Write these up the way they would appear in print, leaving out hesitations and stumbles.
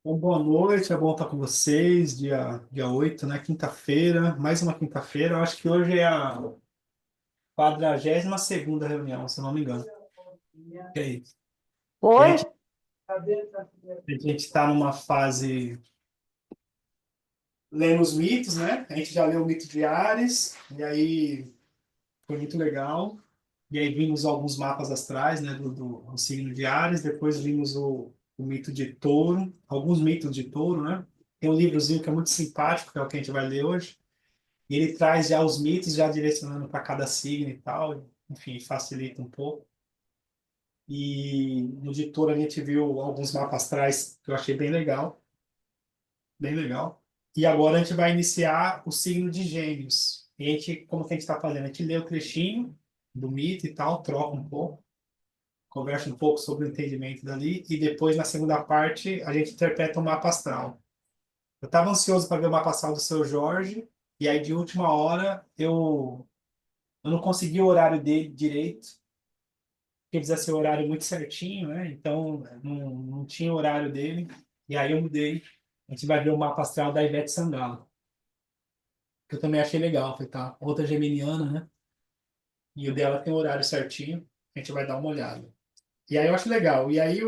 Bom, boa noite, é bom estar com vocês, dia 8, né? Quinta-feira, mais uma quinta-feira. Eu acho que hoje é a 42ª reunião, se eu não me engano. É isso. E Oi? a gente está numa fase lendo os mitos, né? A gente já leu o mito de Ares, e aí foi muito legal. E aí vimos alguns mapas astrais, né? Do signo de Ares, depois vimos o mito de Touro, alguns mitos de Touro, né? Tem um livrozinho que é muito simpático, que é o que a gente vai ler hoje. E ele traz já os mitos, já direcionando para cada signo e tal. Enfim, facilita um pouco. E no de Touro a gente viu alguns mapas astrais que eu achei bem legal. Bem legal. E agora a gente vai iniciar o signo de Gêmeos. E a gente, como que a gente está fazendo? A gente lê o trechinho do mito e tal, troca um pouco, conversa um pouco sobre o entendimento dali. E depois, na segunda parte, a gente interpreta o mapa astral. Eu estava ansioso para ver o mapa astral do seu Jorge. E aí, de última hora, eu não consegui o horário dele direito, porque precisa ser o horário muito certinho, né? Então, não tinha o horário dele. E aí eu mudei. A gente vai ver o mapa astral da Ivete Sangalo, que eu também achei legal. Falei, tá, outra geminiana, né? E o dela tem o horário certinho. A gente vai dar uma olhada. E aí eu acho legal. E aí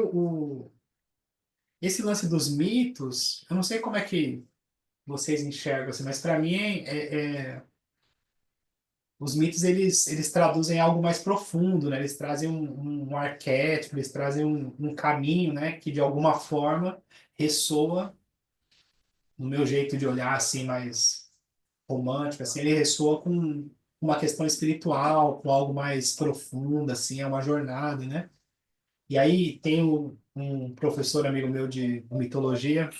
esse lance dos mitos, eu não sei como é que vocês enxergam assim, mas para mim os mitos eles traduzem algo mais profundo, né? Eles trazem um arquétipo, eles trazem um caminho, né? Que de alguma forma ressoa no meu jeito de olhar assim mais romântico, assim, ele ressoa com uma questão espiritual, com algo mais profundo, assim, é uma jornada, né? E aí tem um professor amigo meu de mitologia,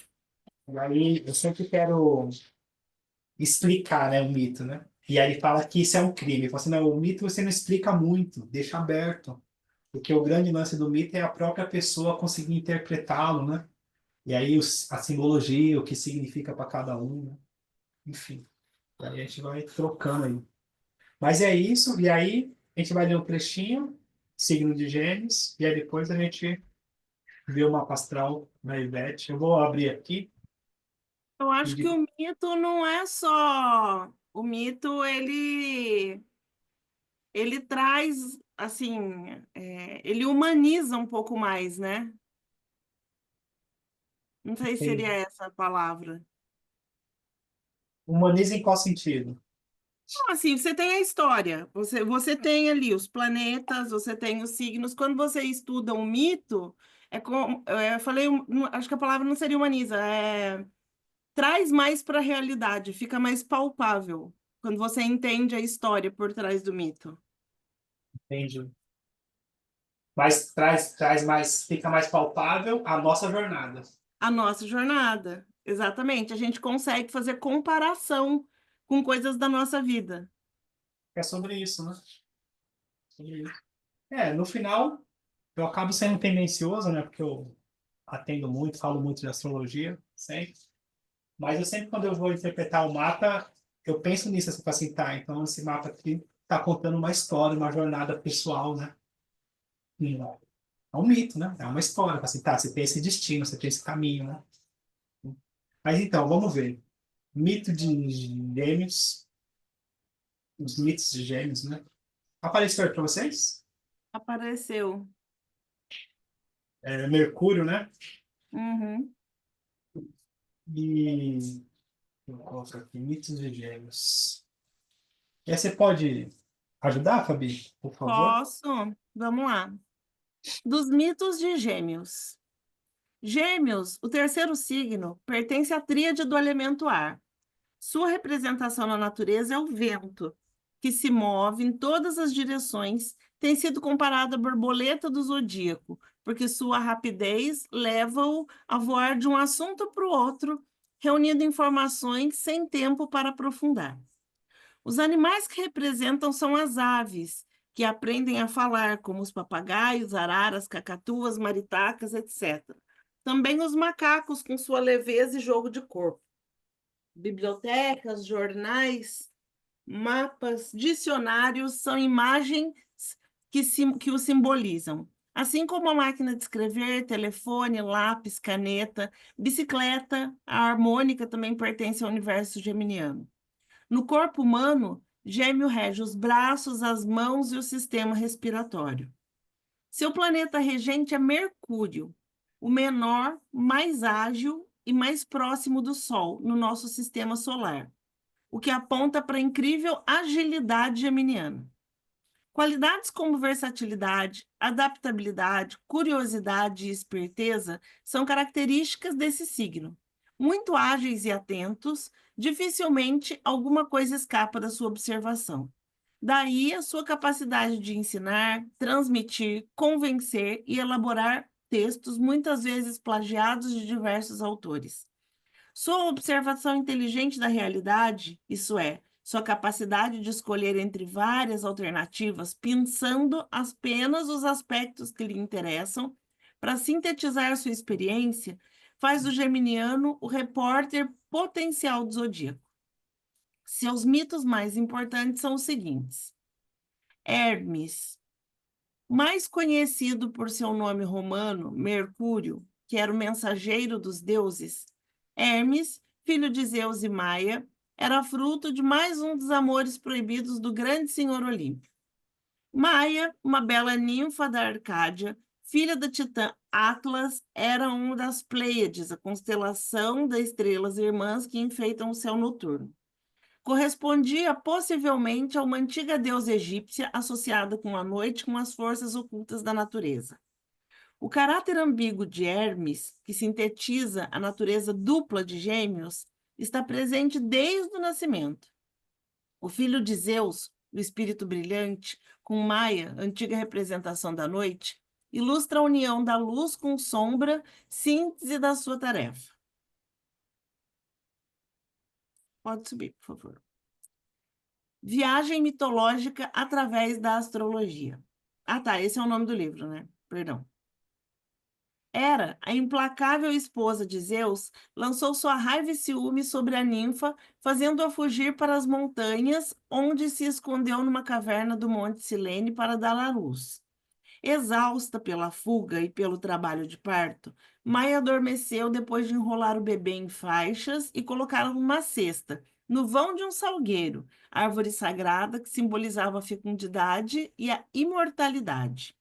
e aí eu sempre quero explicar, né, o mito, né? E aí ele fala que isso é um crime. Ele fala assim, não, o mito você não explica muito, deixa aberto. Porque o grande lance do mito é a própria pessoa conseguir interpretá-lo, né? E aí a simbologia, o que significa para cada um, né? Enfim. Aí a gente vai trocando aí. Mas é isso, e aí a gente vai ler um trechinho, signo de Gêmeos, e aí depois a gente vê o mapa astral da Ivete. Eu vou abrir aqui. Eu E acho que o mito não é só. O mito, ele traz, assim, ele humaniza um pouco mais, né? Não sei se seria essa a palavra. humaniza em qual sentido? Não, assim, você tem a história, você tem ali os planetas, você tem os signos. Quando você estuda um mito, é como, eu falei, acho que a palavra não seria humaniza, traz mais para a realidade, fica mais palpável quando você entende a história por trás do mito. Entende? Mas traz mais, fica mais palpável a nossa jornada. A nossa jornada, exatamente. A gente consegue fazer comparação com coisas da nossa vida. É sobre isso, né? Sobre isso. No final, eu acabo sendo tendencioso, né? Porque eu atendo muito, falo muito de astrologia, sempre. Mas eu sempre, quando eu vou interpretar o mapa, eu penso nisso, assim, falo assim, tá, então esse mapa aqui tá contando uma história, uma jornada pessoal, né? É um mito, né? É uma história, falo assim, tá, você tem esse destino, você tem esse caminho, né? Mas então, vamos ver. Mito de Gêmeos, os mitos de Gêmeos, né? Apareceu aí para vocês? Apareceu. Mercúrio, né? Uhum. E eu coloco aqui, mitos de Gêmeos. E aí você pode ajudar, Fabi, por favor? Posso? Vamos lá. Dos mitos de Gêmeos. Gêmeos, o terceiro signo, pertence à tríade do elemento ar. Sua representação na natureza é o vento, que se move em todas as direções, tem sido comparado à borboleta do zodíaco, porque sua rapidez leva-o a voar de um assunto para o outro, reunindo informações sem tempo para aprofundar. Os animais que representam são as aves, que aprendem a falar, como os papagaios, araras, cacatuas, maritacas, etc. Também os macacos, com sua leveza e jogo de corpo. Bibliotecas, jornais, mapas, dicionários são imagens que o simbolizam. Assim como a máquina de escrever, telefone, lápis, caneta, bicicleta, a harmônica também pertence ao universo geminiano. No corpo humano, Gêmeo rege os braços, as mãos e o sistema respiratório. Seu planeta regente é Mercúrio, o menor, mais ágil e mais próximo do Sol no nosso sistema solar, o que aponta para a incrível agilidade geminiana. Qualidades como versatilidade, adaptabilidade, curiosidade e esperteza são características desse signo. Muito ágeis e atentos, dificilmente alguma coisa escapa da sua observação. Daí a sua capacidade de ensinar, transmitir, convencer e elaborar textos muitas vezes plagiados de diversos autores. Sua observação inteligente da realidade, isso é, sua capacidade de escolher entre várias alternativas, pensando apenas os aspectos que lhe interessam, para sintetizar sua experiência, faz do geminiano o repórter potencial do zodíaco. Seus mitos mais importantes são os seguintes: Hermes, mais conhecido por seu nome romano, Mercúrio, que era o mensageiro dos deuses, Hermes, filho de Zeus e Maia, era fruto de mais um dos amores proibidos do grande senhor Olímpio. Maia, uma bela ninfa da Arcádia, filha da titã Atlas, era uma das Pleiades, a constelação das estrelas irmãs que enfeitam o céu noturno. Correspondia possivelmente a uma antiga deusa egípcia associada com a noite com as forças ocultas da natureza. O caráter ambíguo de Hermes, que sintetiza a natureza dupla de Gêmeos, está presente desde o nascimento. O filho de Zeus, o espírito brilhante, com Maia, antiga representação da noite, ilustra a união da luz com sombra, síntese da sua tarefa. Pode subir, por favor. Viagem mitológica através da astrologia. Ah, tá, esse é o nome do livro, né? Perdão. Hera, a implacável esposa de Zeus, lançou sua raiva e ciúme sobre a ninfa, fazendo-a fugir para as montanhas, onde se escondeu numa caverna do Monte Silene para dar à luz. Exausta pela fuga e pelo trabalho de parto, Maia adormeceu depois de enrolar o bebê em faixas e colocá-lo numa cesta, no vão de um salgueiro, árvore sagrada que simbolizava a fecundidade e a imortalidade.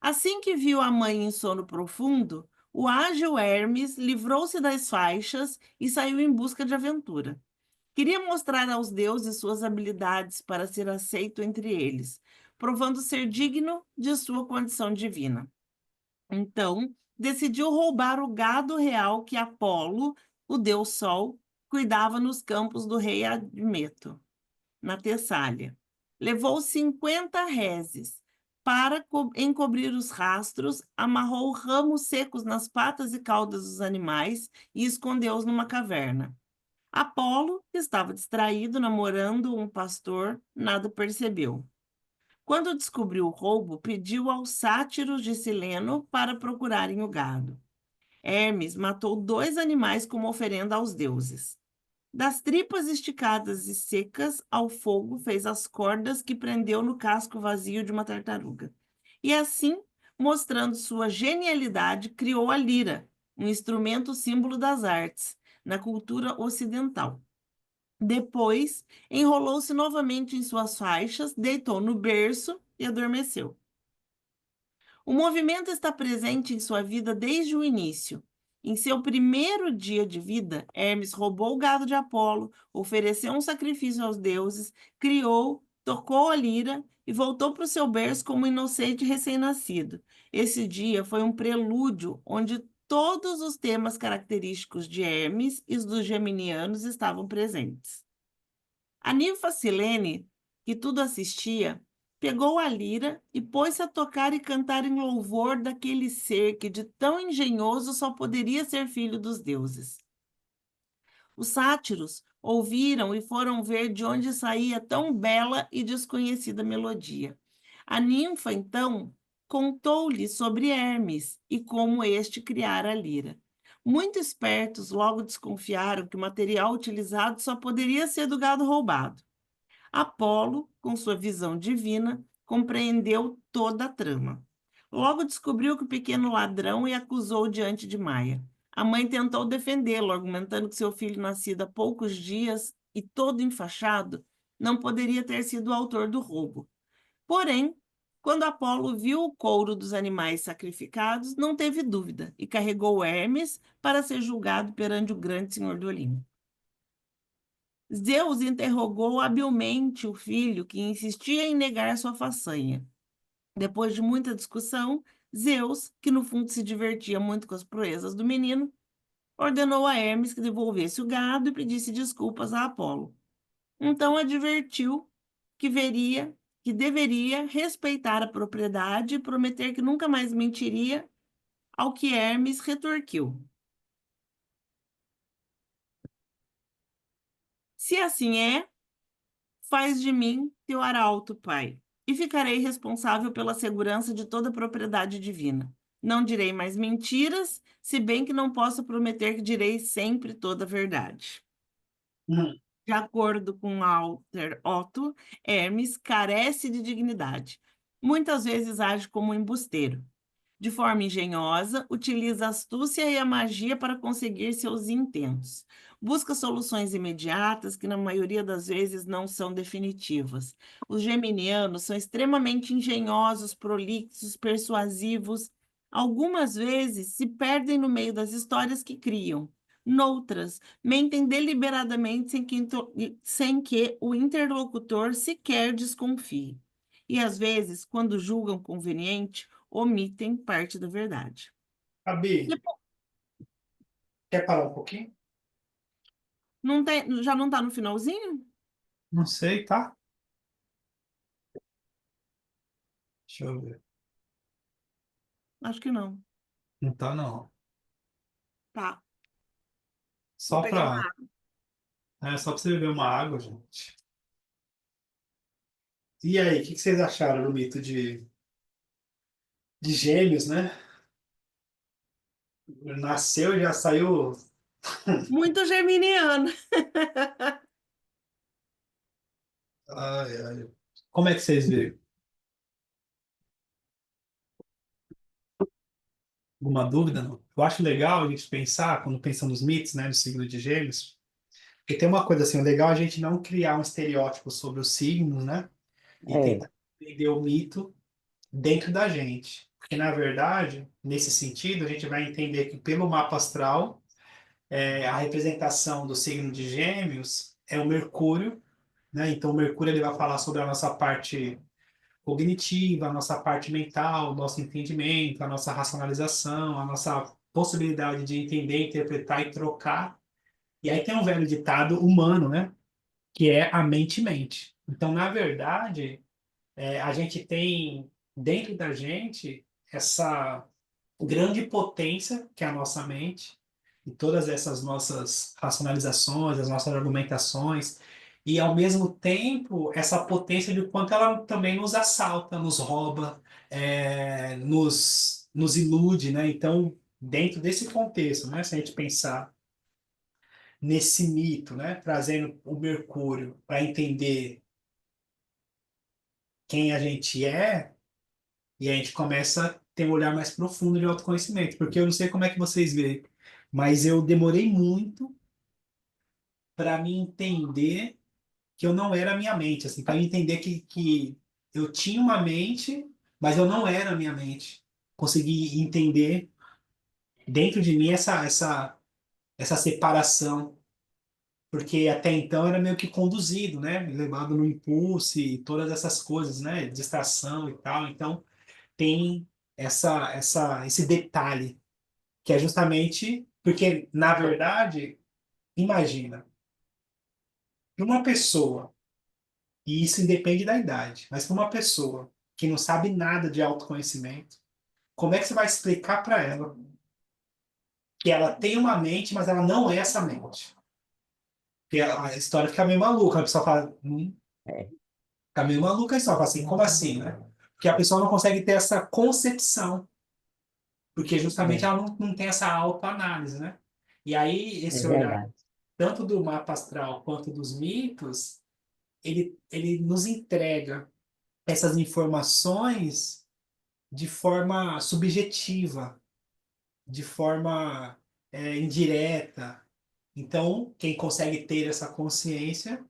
Assim que viu a mãe em sono profundo, o ágil Hermes livrou-se das faixas e saiu em busca de aventura. Queria mostrar aos deuses suas habilidades para ser aceito entre eles, provando ser digno de sua condição divina. Então, decidiu roubar o gado real que Apolo, o deus Sol, cuidava nos campos do rei Admeto, na Tessália. Levou 50 reses. Para encobrir os rastros, amarrou ramos secos nas patas e caudas dos animais e escondeu-os numa caverna. Apolo, que estava distraído namorando um pastor, nada percebeu. Quando descobriu o roubo, pediu aos sátiros de Cileno para procurarem o gado. Hermes matou 2 animais como oferenda aos deuses. Das tripas esticadas e secas ao fogo fez as cordas que prendeu no casco vazio de uma tartaruga. E assim, mostrando sua genialidade, criou a lira, um instrumento símbolo das artes, na cultura ocidental. Depois, enrolou-se novamente em suas faixas, deitou no berço e adormeceu. O movimento está presente em sua vida desde o início. Em seu primeiro dia de vida, Hermes roubou o gado de Apolo, ofereceu um sacrifício aos deuses, criou, tocou a lira e voltou para o seu berço como um inocente recém-nascido. Esse dia foi um prelúdio onde todos os temas característicos de Hermes e os dos geminianos estavam presentes. A ninfa Silene, que tudo assistia, pegou a lira e pôs-se a tocar e cantar em louvor daquele ser que de tão engenhoso só poderia ser filho dos deuses. Os sátiros ouviram e foram ver de onde saía tão bela e desconhecida melodia. A ninfa, então, contou-lhe sobre Hermes e como este criara a lira. Muito espertos logo desconfiaram que o material utilizado só poderia ser do gado roubado. Apolo, com sua visão divina, compreendeu toda a trama. Logo descobriu que o pequeno ladrão e acusou diante de Maia. A mãe tentou defendê-lo, argumentando que seu filho, nascido há poucos dias e todo enfaixado, não poderia ter sido o autor do roubo. Porém, quando Apolo viu o couro dos animais sacrificados, não teve dúvida e carregou Hermes para ser julgado perante o grande senhor do Olimpo. Zeus interrogou habilmente o filho, que insistia em negar sua façanha. Depois de muita discussão, Zeus, que no fundo se divertia muito com as proezas do menino, ordenou a Hermes que devolvesse o gado e pedisse desculpas a Apolo. Então advertiu que deveria respeitar a propriedade e prometer que nunca mais mentiria, ao que Hermes retorquiu: se assim é, faz de mim teu arauto, pai, e ficarei responsável pela segurança de toda a propriedade divina. Não direi mais mentiras, se bem que não posso prometer que direi sempre toda a verdade. Hum. De acordo com Walter Otto, Hermes carece de dignidade. Muitas vezes age como um embusteiro. De forma engenhosa, utiliza a astúcia e a magia para conseguir seus intentos. Busca soluções imediatas que, na maioria das vezes, não são definitivas. Os geminianos são extremamente engenhosos, prolixos, persuasivos. Algumas vezes se perdem no meio das histórias que criam. Noutras, mentem deliberadamente sem que o interlocutor sequer desconfie. E, às vezes, quando julgam conveniente, omitem parte da verdade. Fabi, Depo- quer parar um pouquinho? Não tem, já não está no finalzinho? Não sei, tá? Deixa eu ver. Acho que não. Não tá, não. Tá. Vou Só pegar uma pra, água. só pra você beber uma água, gente. E aí, o que vocês acharam do mito de Gêmeos, né? Nasceu e já saiu. Muito geminiano. Ai, ai. Como é que vocês veem? Alguma dúvida? Não? Eu acho legal a gente pensar, quando pensa nos mitos, né, do signo de Gêmeos, porque tem uma coisa assim, legal a gente não criar um estereótipo sobre os signos, né? E É, tentar entender o mito dentro da gente. Porque, na verdade, nesse sentido, a gente vai entender que pelo mapa astral, a representação do signo de Gêmeos é o Mercúrio, né? Então, o Mercúrio ele vai falar sobre a nossa parte cognitiva, a nossa parte mental, o nosso entendimento, a nossa racionalização, a nossa possibilidade de entender, interpretar e trocar. E aí tem um velho ditado humano, né? Que é a mente-mente. Então, na verdade, a gente tem dentro da gente essa grande potência que é a nossa mente e todas essas nossas racionalizações, as nossas argumentações e ao mesmo tempo essa potência de quanto ela também nos assalta, nos rouba, nos ilude, né? Então, dentro desse contexto, né? Se a gente pensar nesse mito, né? Trazendo o Mercúrio para entender quem a gente é. E a gente começa a ter um olhar mais profundo de autoconhecimento, porque eu não sei como é que vocês veem, mas eu demorei muito para me entender que eu não era a minha mente, assim, para entender que eu tinha uma mente, mas eu não era a minha mente. Consegui entender dentro de mim essa separação, porque até então era meio que conduzido, né? Levado no impulso e todas essas coisas, né? Distração e tal. Então, tem esse detalhe, que é justamente porque, na verdade, imagina, para uma pessoa, e isso independe da idade, mas para uma pessoa que não sabe nada de autoconhecimento, como é que você vai explicar para ela que ela tem uma mente, mas ela não é essa mente? Porque a história fica meio maluca, a pessoa fala, é, fica meio maluca a história, fala assim, como assim, né? Porque a pessoa não consegue ter essa concepção, porque justamente é, ela não tem essa autoanálise, né? E aí, é esse olhar, verdade. tanto do mapa astral quanto dos mitos, ele nos entrega essas informações de forma subjetiva, de forma indireta. Então, quem consegue ter essa consciência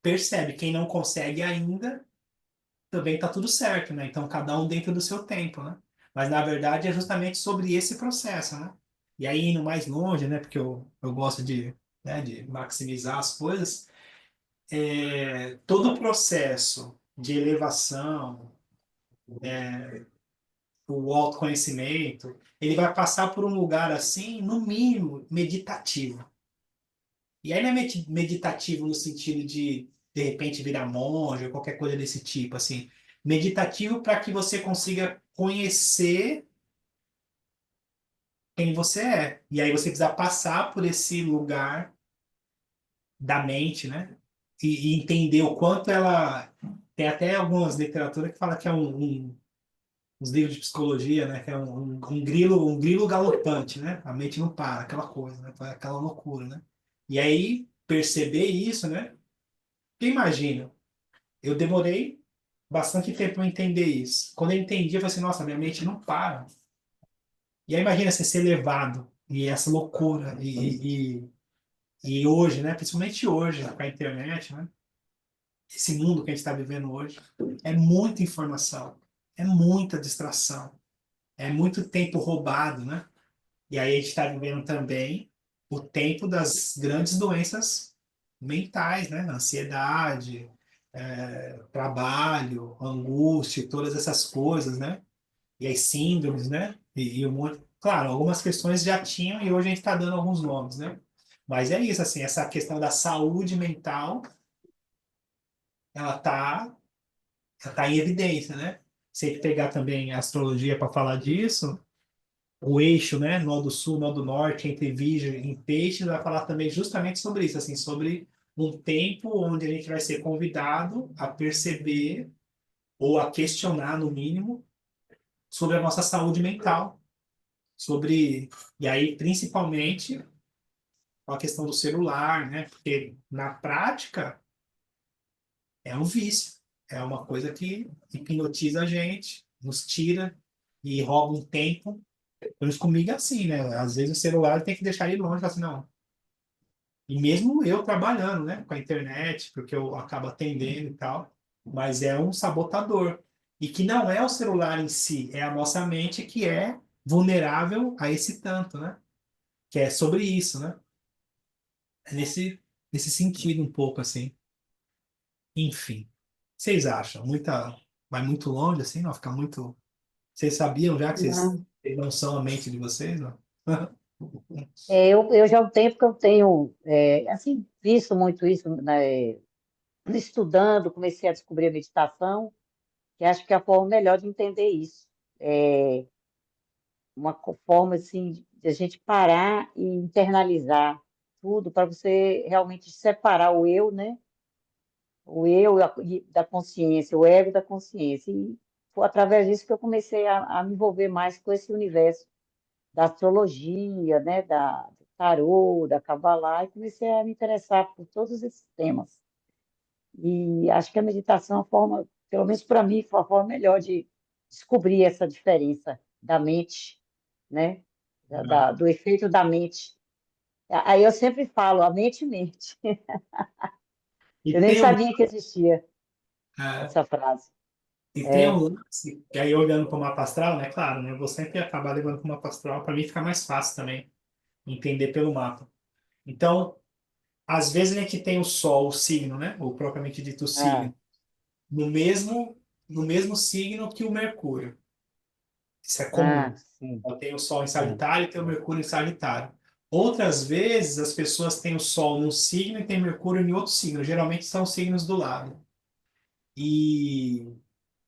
percebe. Quem não consegue ainda, também está tudo certo, né? Então, cada um dentro do seu tempo, né? Mas, na verdade, é justamente sobre esse processo, né? E aí, indo mais longe, né? Porque eu gosto de maximizar as coisas. Todo o processo de elevação, o autoconhecimento, ele vai passar por um lugar assim, no mínimo, meditativo. E aí não é meditativo no sentido de repente, virar monge ou qualquer coisa desse tipo, assim. Meditativo para que você consiga conhecer quem você é. E aí você precisa passar por esse lugar da mente, né? E entender o quanto ela... Tem até algumas literaturas que falam que é uns livros de psicologia, né? Que é um grilo galopante, né? A mente não para, aquela coisa, né? Aquela loucura, né? E aí, perceber isso, né? Porque imagina, eu demorei bastante tempo para entender isso. Quando eu entendi, eu falei assim, nossa, minha mente não para. E aí imagina você ser levado, e essa loucura, e hoje, né? Principalmente hoje, com a internet, né? Esse mundo que a gente está vivendo hoje, é muita informação, é muita distração, é muito tempo roubado, né? E aí a gente está vivendo também o tempo das grandes doenças mentais, né? Ansiedade, trabalho, angústia, todas essas coisas, né? E as síndromes, né? E um monte... Claro, algumas questões já tinham e hoje a gente está dando alguns nomes, né? Mas é isso, assim, essa questão da saúde mental, ela tá em evidência, né? Se a gente pegar também a astrologia para falar disso, o eixo, né, nó do sul, nó do norte, entre Virgem e Peixes, vai falar também justamente sobre isso, assim, sobre um tempo onde a gente vai ser convidado a perceber ou a questionar, no mínimo, sobre a nossa saúde mental, sobre, e aí principalmente a questão do celular, né, porque na prática é um vício, é uma coisa que hipnotiza a gente, nos tira e rouba um tempo. Pelo menos comigo é assim, né? Às vezes o celular tem que deixar ele longe, assim, não. E mesmo eu trabalhando, né, com a internet, porque eu acabo atendendo e tal, mas é um sabotador. E que não é o celular em si, é a nossa mente que é vulnerável a esse tanto, né? Que é sobre isso, né? É nesse sentido um pouco assim. Enfim. Vocês acham? Vai muito longe assim, não? Fica muito. Vocês sabiam já que Não. vocês não são a mente de vocês, não? Eu já há um tempo que eu tenho, assim, visto muito isso, né, estudando, comecei a descobrir a meditação, que acho que é a forma melhor de entender isso. É uma forma, assim, de a gente parar e internalizar tudo para você realmente separar o eu, né? O eu da consciência, o ego da consciência. E foi através disso que eu comecei a me envolver mais com esse universo da astrologia, né, do tarô, da Kabbalah, e comecei a me interessar por todos esses temas. E acho que a meditação é a forma, pelo menos para mim, foi a forma melhor de descobrir essa diferença da mente, né, do efeito da mente. Aí eu sempre falo, a mente mente. Eu E nem tem um, sabia que existia é, essa frase. e tem É, um lance, que aí olhando para o mapa astral, né? Claro, né? Eu vou sempre acabar levando para o mapa astral, para mim ficar mais fácil também entender pelo mapa. Então, às vezes a gente tem o Sol, o signo, né? Ou propriamente dito o ah, signo, no mesmo, no mesmo signo que o Mercúrio. Isso é comum. sim. Eu tenho o Sol em É. Sagitário e tenho o Mercúrio em Sagitário. Outras vezes as pessoas têm o Sol num signo e têm Mercúrio em outro signo. Geralmente são signos do lado. E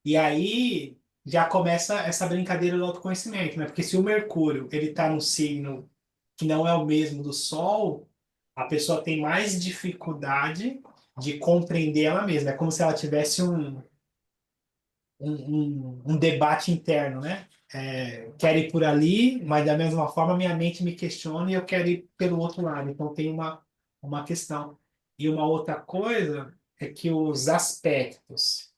E aí já começa essa brincadeira do autoconhecimento, né? Porque se o Mercúrio ele está num signo que não é o mesmo do Sol, a pessoa tem mais dificuldade de compreender ela mesma. É como se ela tivesse um debate interno, né? Quero ir por ali, mas da mesma forma minha mente me questiona e eu quero ir pelo outro lado. Então tem uma questão. E uma outra coisa é que os aspectos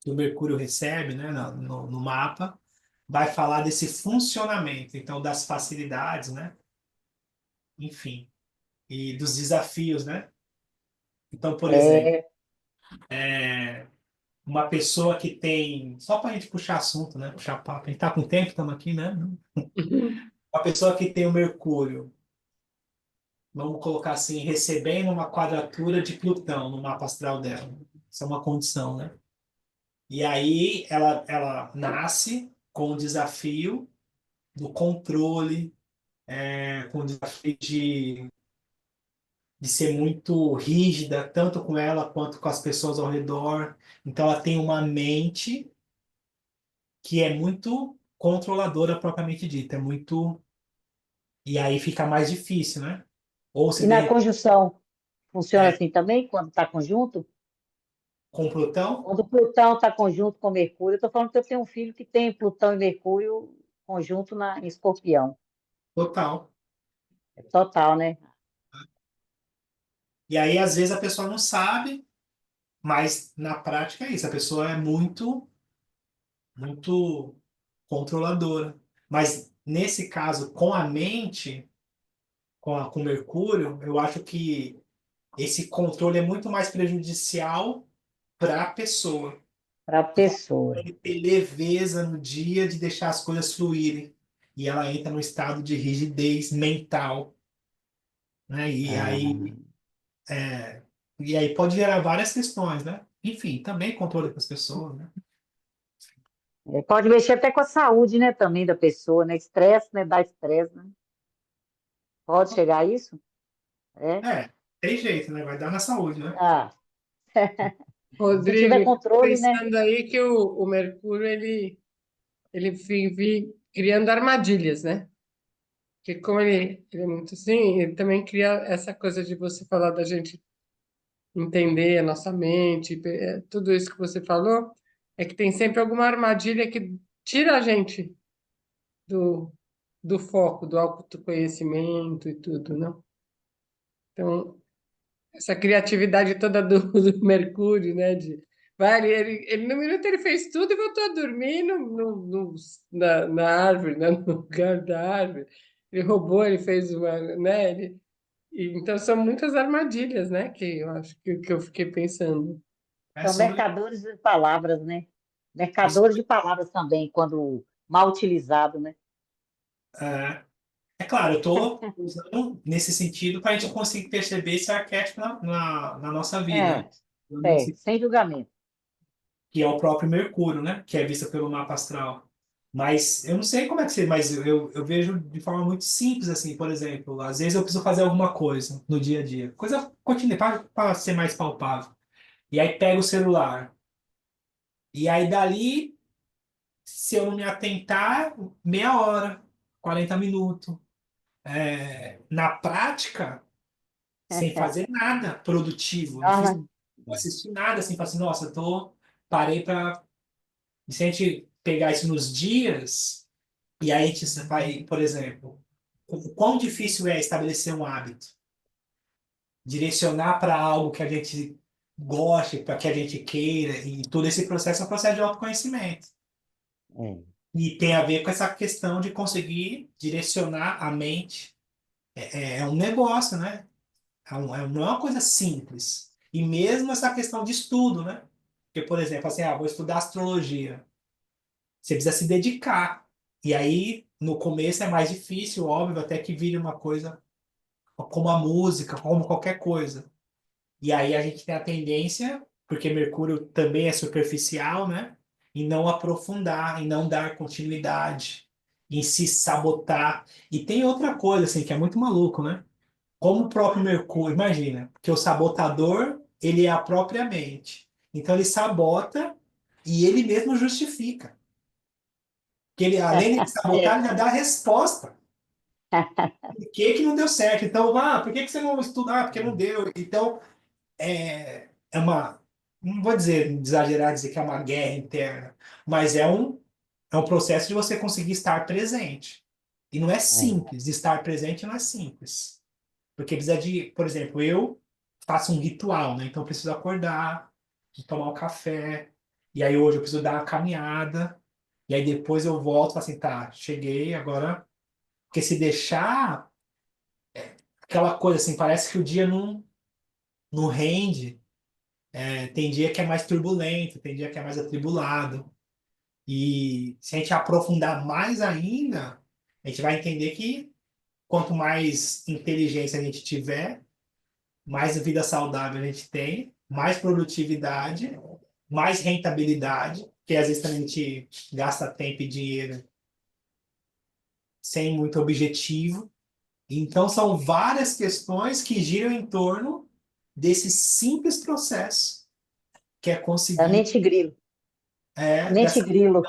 que o Mercúrio recebe, né, no mapa, vai falar desse funcionamento, então das facilidades, né? Enfim, e dos desafios, né? Então, por exemplo, É, uma pessoa que tem, só para a gente puxar assunto, né? Puxar papo, a gente tá com tempo, estamos aqui, né? Uma pessoa que tem o Mercúrio, vamos colocar assim, recebendo uma quadratura de Plutão no mapa astral dela. Isso é uma condição, né? E aí ela nasce com o desafio do controle, com o desafio de ser muito rígida, tanto com ela quanto com as pessoas ao redor. Então ela tem uma mente que é muito controladora propriamente dita, é muito. E aí fica mais difícil, né? Ou se e de na repente conjunção, funciona é, assim também, quando está conjunto? com Plutão, Quando Plutão está conjunto com Mercúrio, eu estou falando que eu tenho um filho que tem Plutão e Mercúrio conjunto em Escorpião. total. É total, né? E aí, às vezes, a pessoa não sabe, mas na prática é isso. A pessoa é muito, muito controladora. Mas nesse caso, com a mente, com Mercúrio, eu acho que esse controle é muito mais prejudicial para a pessoa. Para a pessoa. Ele ter leveza no dia de deixar as coisas fluírem. E ela entra no estado de rigidez mental, né? Ah, E aí pode gerar várias questões, né? Enfim, também controle das pessoas, né? pode mexer até com a saúde, né, também da pessoa, né? Estresse, né? Dá estresse, né? Pode chegar a isso? É? É, tem jeito, né? Vai dar na saúde, né? Ah, se tiver Rodrigo, tô controle, né? pensando aí que o Mercúrio ele vive criando armadilhas, né? Que como ele é muito assim, ele também cria essa coisa de você falar da gente entender a nossa mente, tudo isso que você falou, é que tem sempre alguma armadilha que tira a gente do, do foco, do autoconhecimento e tudo, não? Então, essa criatividade toda do Mercúrio, né? Vai, ele no minuto ele fez tudo e voltou a dormir na árvore, né? No lugar da árvore. Ele roubou, ele fez uma, né? Então são muitas armadilhas, né? Que eu acho que eu fiquei pensando. É São sobre mercadores de palavras, né? isso. Mercadores de palavras também, quando mal utilizado, né? É, é claro, eu estou usando nesse sentido para a gente conseguir perceber esse arquétipo na nossa vida, É, né? certo, sem julgamento. Que é o próprio Mercúrio, né? Que é vista pelo mapa astral. Mas eu não sei como é que você, mas eu vejo de forma muito simples, assim, por exemplo, às vezes eu preciso fazer alguma coisa no dia a dia, coisa cotidiana, para ser mais palpável. E aí pego o celular. E aí dali, se eu não me atentar, meia hora, 40 minutos. Na prática, sem fazer nada produtivo, não fiz, Ah, não assisti nada, assim, falei assim, nossa, parei para. E se a gente pegar isso nos dias, e aí a gente vai, por exemplo, o quão difícil é estabelecer um hábito, direcionar para algo que a gente goste, para que a gente queira, e todo esse processo é um processo de autoconhecimento. é. E tem a ver com essa questão de conseguir direcionar a mente. É um negócio, né? Não é uma coisa simples. E mesmo essa questão de estudo, né? Porque, por exemplo, assim, vou estudar astrologia. Você precisa se dedicar. E aí, no começo é mais difícil, óbvio, até que vire uma coisa como a música, como qualquer coisa. E aí a gente tem a tendência, porque Mercúrio também é superficial, né? Em não aprofundar, em não dar continuidade, em se sabotar. E tem outra coisa, assim, que é muito maluco, né? Como o próprio Mercúrio, imagina, que o sabotador, ele é a própria mente. Então ele sabota e ele mesmo justifica. Que ele, além de sabotar, ele É. já dá a resposta. Por que que não deu certo? Então, por que que você não estudar? Ah, porque não deu. Então, é uma, não vou dizer, exagerar, dizer que é uma guerra interna, mas é um processo de você conseguir estar presente. E não é É. simples, estar presente não é simples. Porque precisa de, por exemplo, eu faço um ritual, né? Então eu preciso acordar, de tomar o café. E aí hoje eu preciso dar uma caminhada. E aí depois eu volto e falo assim, tá, cheguei, agora... Porque se deixar aquela coisa assim, parece que o dia não rende. Tem dia que é mais turbulento, tem dia que é mais atribulado. E se a gente aprofundar mais ainda, a gente vai entender que quanto mais inteligência a gente tiver, mais vida saudável a gente tem, mais produtividade, mais rentabilidade, porque às vezes também a gente gasta tempo e dinheiro sem muito objetivo. Então são várias questões que giram em torno desse simples processo, que é É o conseguir nete-grilo. dessa. Nete-grilo.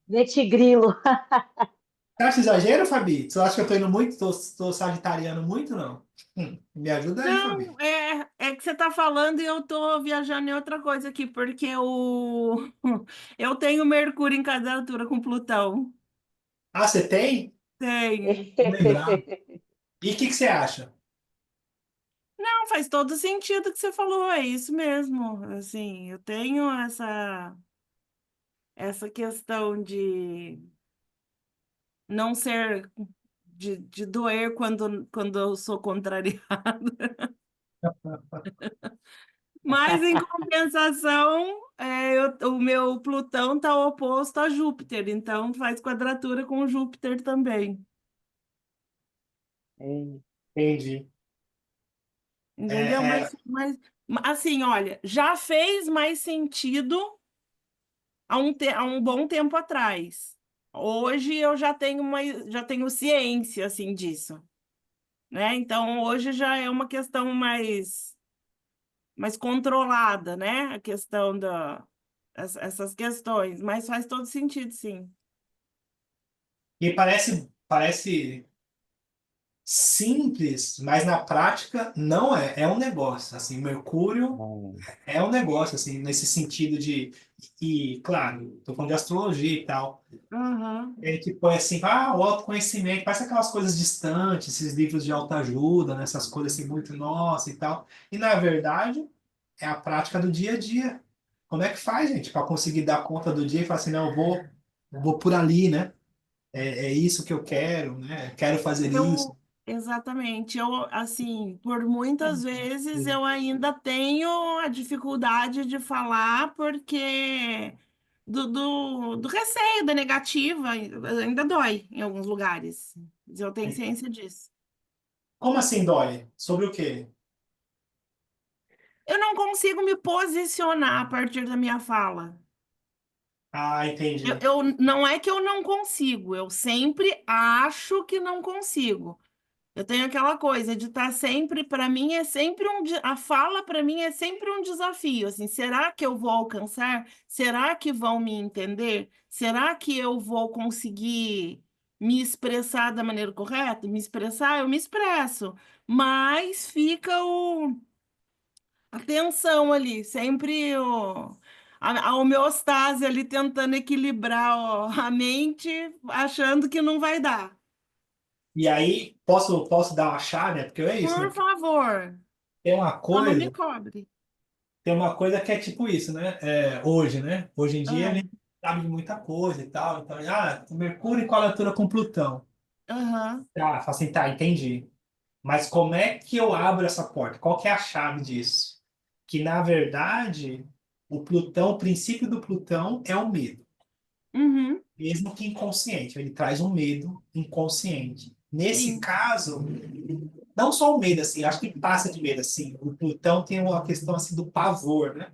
Nete-grilo. Você acha exagero, Fabi? Você acha que eu tô indo muito, tô sagitariano muito, não? Me ajuda aí, Fabi. Não, é que você está falando e eu estou viajando em outra coisa aqui, porque eu tenho Mercúrio em quadratura com Plutão. Ah, você tem? Tenho. Vou lembrar. E o que você acha? Não, faz todo sentido o que você falou, é isso mesmo. Assim, eu tenho essa questão de não ser, de doer quando eu sou contrariada. Mas, em compensação, o meu Plutão está oposto a Júpiter, então faz quadratura com Júpiter também. É, Entendi. Entendeu? É, é, Mas assim, olha, já fez mais sentido há um bom tempo atrás. Hoje eu já tenho ciência assim disso, né? Então hoje já é uma questão mais controlada, né? A questão essas questões, mas faz todo sentido, sim. e parece simples, mas na prática não é. É um negócio. Assim, Mercúrio é um negócio, assim, nesse sentido de. E, claro, estou falando de astrologia e tal. Aham. É que põe assim, o autoconhecimento, parece aquelas coisas distantes, esses livros de autoajuda, né, essas coisas assim muito nossa e tal. E na verdade, é a prática do dia a dia. Como é que faz, gente, para conseguir dar conta do dia e falar assim, não, eu vou por ali, né? É isso que eu quero, né? Quero fazer isso. Exatamente. Assim, por muitas vezes eu ainda tenho a dificuldade de falar porque do receio, da negativa, ainda dói em alguns lugares. Eu tenho ciência disso. Como assim dói? Sobre o quê? Eu não consigo me posicionar a partir da minha fala. Ah, entendi. Não é que eu não consigo, eu sempre acho que não consigo. Eu tenho aquela coisa de estar sempre, para mim é sempre a fala para mim é sempre um desafio, assim, será que eu vou alcançar? Será que vão me entender? Será que eu vou conseguir me expressar da maneira correta? Me expressar, eu me expresso, mas fica a tensão ali, sempre a homeostase ali tentando equilibrar a mente, achando que não vai dar. E aí, posso dar uma chave, né? Porque é isso, Por né? favor, Tem uma só não me coisa, cobre. tem uma coisa que é tipo isso, né? Hoje, né? Hoje em dia a Ah, gente sabe de muita coisa e tal. Então, o Mercúrio em quadratura com Plutão. aham, Tá, fala assim, tá, entendi. Mas como é que eu abro essa porta? Qual que é a chave disso? Que, na verdade, o princípio do Plutão é o medo, uhum, mesmo que inconsciente. Ele traz um medo inconsciente. Nesse sim, caso, não só o medo, assim, acho que passa de medo, assim. O Plutão tem uma questão, assim, do pavor, né?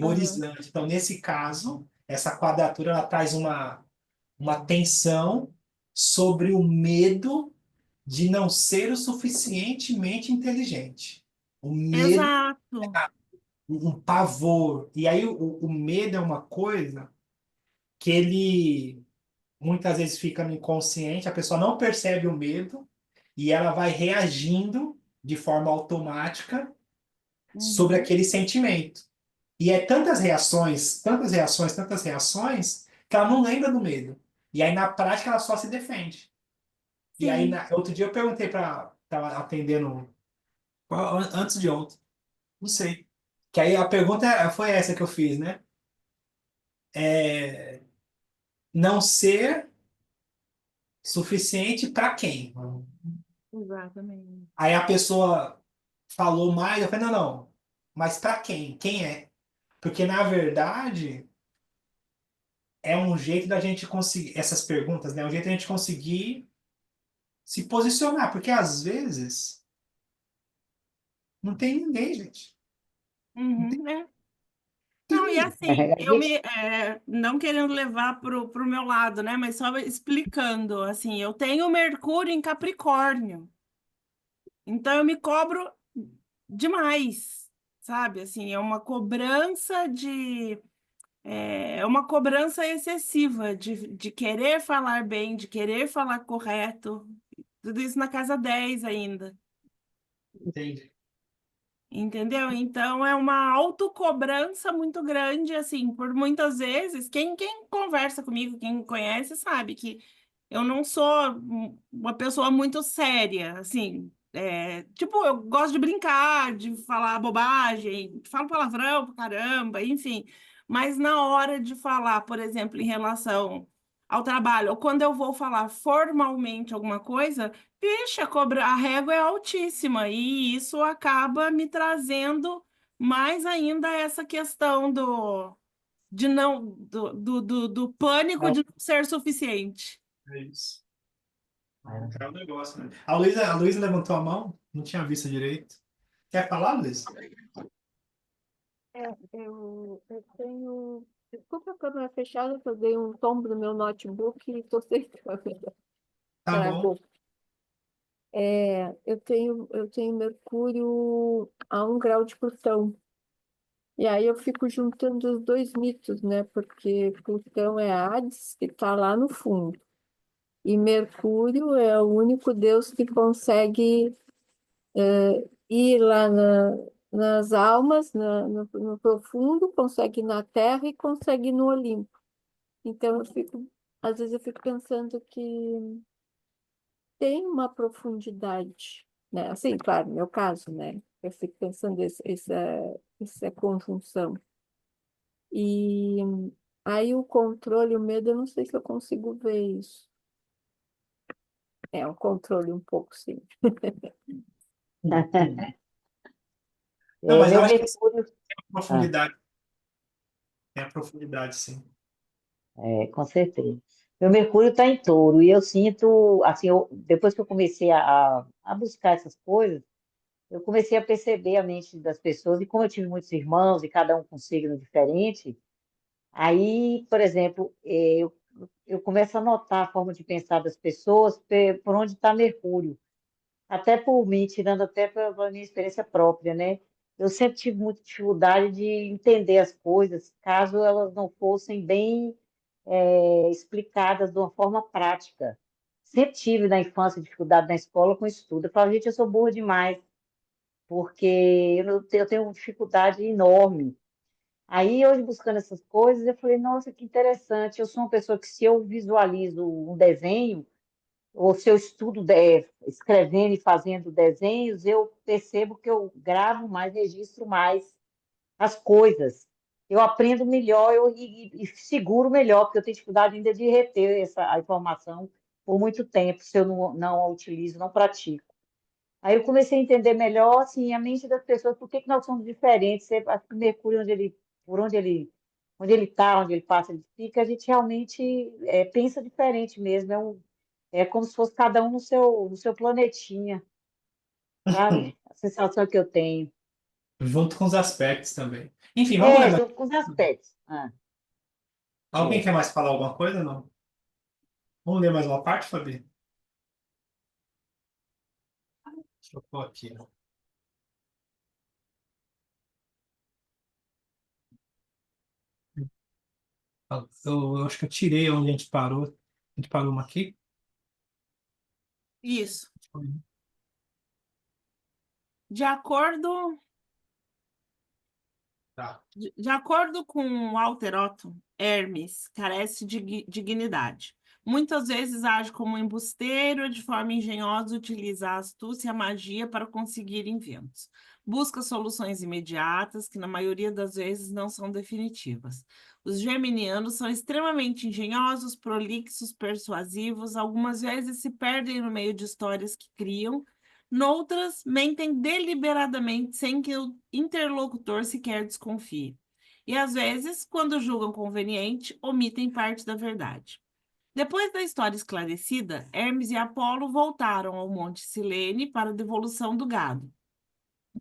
aham, Aterrorizante. Então, nesse caso, essa quadratura, ela traz uma tensão sobre o medo de não ser o suficientemente inteligente. O medo, exato, um pavor. E aí o medo é uma coisa que ele muitas vezes fica no inconsciente, a pessoa não percebe o medo e ela vai reagindo de forma automática sobre uhum, aquele sentimento. E é tantas reações, tantas reações, tantas reações, que ela não lembra do medo. E aí, na prática, ela só se defende. E aí, sim, outro dia eu perguntei para. Estava atendendo antes de ontem, não sei. Que aí a pergunta foi essa que eu fiz, né? é, não ser suficiente para quem? Exatamente. Aí a pessoa falou mais, eu falei, não, não, mas para quem? Quem é? Porque, na verdade, é um jeito da gente conseguir, essas perguntas, né? É um jeito da gente conseguir se posicionar, porque às vezes não tem ninguém, gente. Não tem, Uhum, né? tem Não, e ninguém. assim, A gente, não querendo levar pro meu lado, né? Mas só explicando, assim, eu tenho Mercúrio em Capricórnio, então eu me cobro demais, sabe? Assim, é uma cobrança excessiva de querer falar bem, de querer falar correto, tudo isso na casa 10 ainda. Entende? Entendeu? Então é uma autocobrança muito grande, assim, por muitas vezes. Quem conversa comigo, quem me conhece, sabe que eu não sou uma pessoa muito séria, assim. Tipo, eu gosto de brincar, de falar bobagem, falo palavrão pra caramba, enfim. Mas na hora de falar, por exemplo, em relação ao trabalho, ou quando eu vou falar formalmente alguma coisa. Vixe, a régua é altíssima e isso acaba me trazendo mais ainda essa questão de não do pânico de não ser suficiente. É isso. É um negócio, né? A Luísa levantou a mão, não tinha visto direito. Quer falar, Luísa? Eu tenho. Desculpa a câmera fechada, que eu dei um tombo no meu notebook e estou sem câmera. Tá bom. Travou. Eu tenho Mercúrio a 1 grau de Plutão. E aí eu fico juntando os dois mitos, né? Porque Plutão é Hades, que está lá no fundo. E Mercúrio é o único deus que consegue ir lá nas almas, no profundo, consegue ir na Terra e consegue ir no Olimpo. Então, às vezes eu fico pensando que tem uma profundidade, né? Assim, claro, no meu caso, né? Eu fico pensando essa conjunção. E aí o controle, o medo, eu não sei se eu consigo ver isso. É um controle um pouco, sim. Não, mas eu meu acho que Mercúrio, ah, tem a profundidade, sim. com certeza. Meu Mercúrio está em touro e eu sinto, assim, depois que eu comecei a buscar essas coisas, eu comecei a perceber a mente das pessoas e como eu tive muitos irmãos e cada um com um signo diferente, aí, por exemplo, eu começo a notar a forma de pensar das pessoas por onde está Mercúrio. Até por mim, tirando até pela minha experiência própria, né? Eu sempre tive muita dificuldade de entender as coisas, caso elas não fossem bem explicadas de uma forma prática. Sempre tive na infância dificuldade na escola com estudo. Eu falo, gente, eu sou burra demais, porque eu tenho uma dificuldade enorme. Aí, hoje, buscando essas coisas, eu falei, nossa, que interessante. Eu sou uma pessoa que, se eu visualizo um desenho, ou se eu estudo escrevendo e fazendo desenhos, eu percebo que eu gravo mais, registro mais as coisas. Eu aprendo melhor e seguro melhor, porque eu tenho dificuldade ainda de reter a informação por muito tempo, se eu não a utilizo, não pratico. Aí eu comecei a entender melhor assim, a mente das pessoas, por que que nós somos diferentes. Acho que o Mercúrio, por onde ele está, onde ele passa, ele fica, a gente realmente pensa diferente mesmo. É como se fosse cada um no seu planetinha, sabe? A sensação que eu tenho. Junto com os aspectos também. Enfim, vamos ler mais. Junto com os aspectos. Alguém É. quer mais falar alguma coisa? Não? Vamos ler mais uma parte, Fabi? Deixa eu pôr aqui. Eu acho que eu tirei onde a gente parou. A gente parou uma aqui? Isso. De acordo, Tá. de acordo com Walter Otto, Hermes carece de dignidade, Muitas vezes age como um embusteiro e de forma engenhosa utiliza a astúcia e a magia para conseguir inventos. Busca soluções imediatas, que na maioria das vezes não são definitivas. Os geminianos são extremamente engenhosos, prolixos, persuasivos, algumas vezes se perdem no meio de histórias que criam, noutras mentem deliberadamente sem que o interlocutor sequer desconfie. E às vezes, quando julgam conveniente, omitem parte da verdade. Depois da história esclarecida, Hermes e Apolo voltaram ao Monte Silene para a devolução do gado.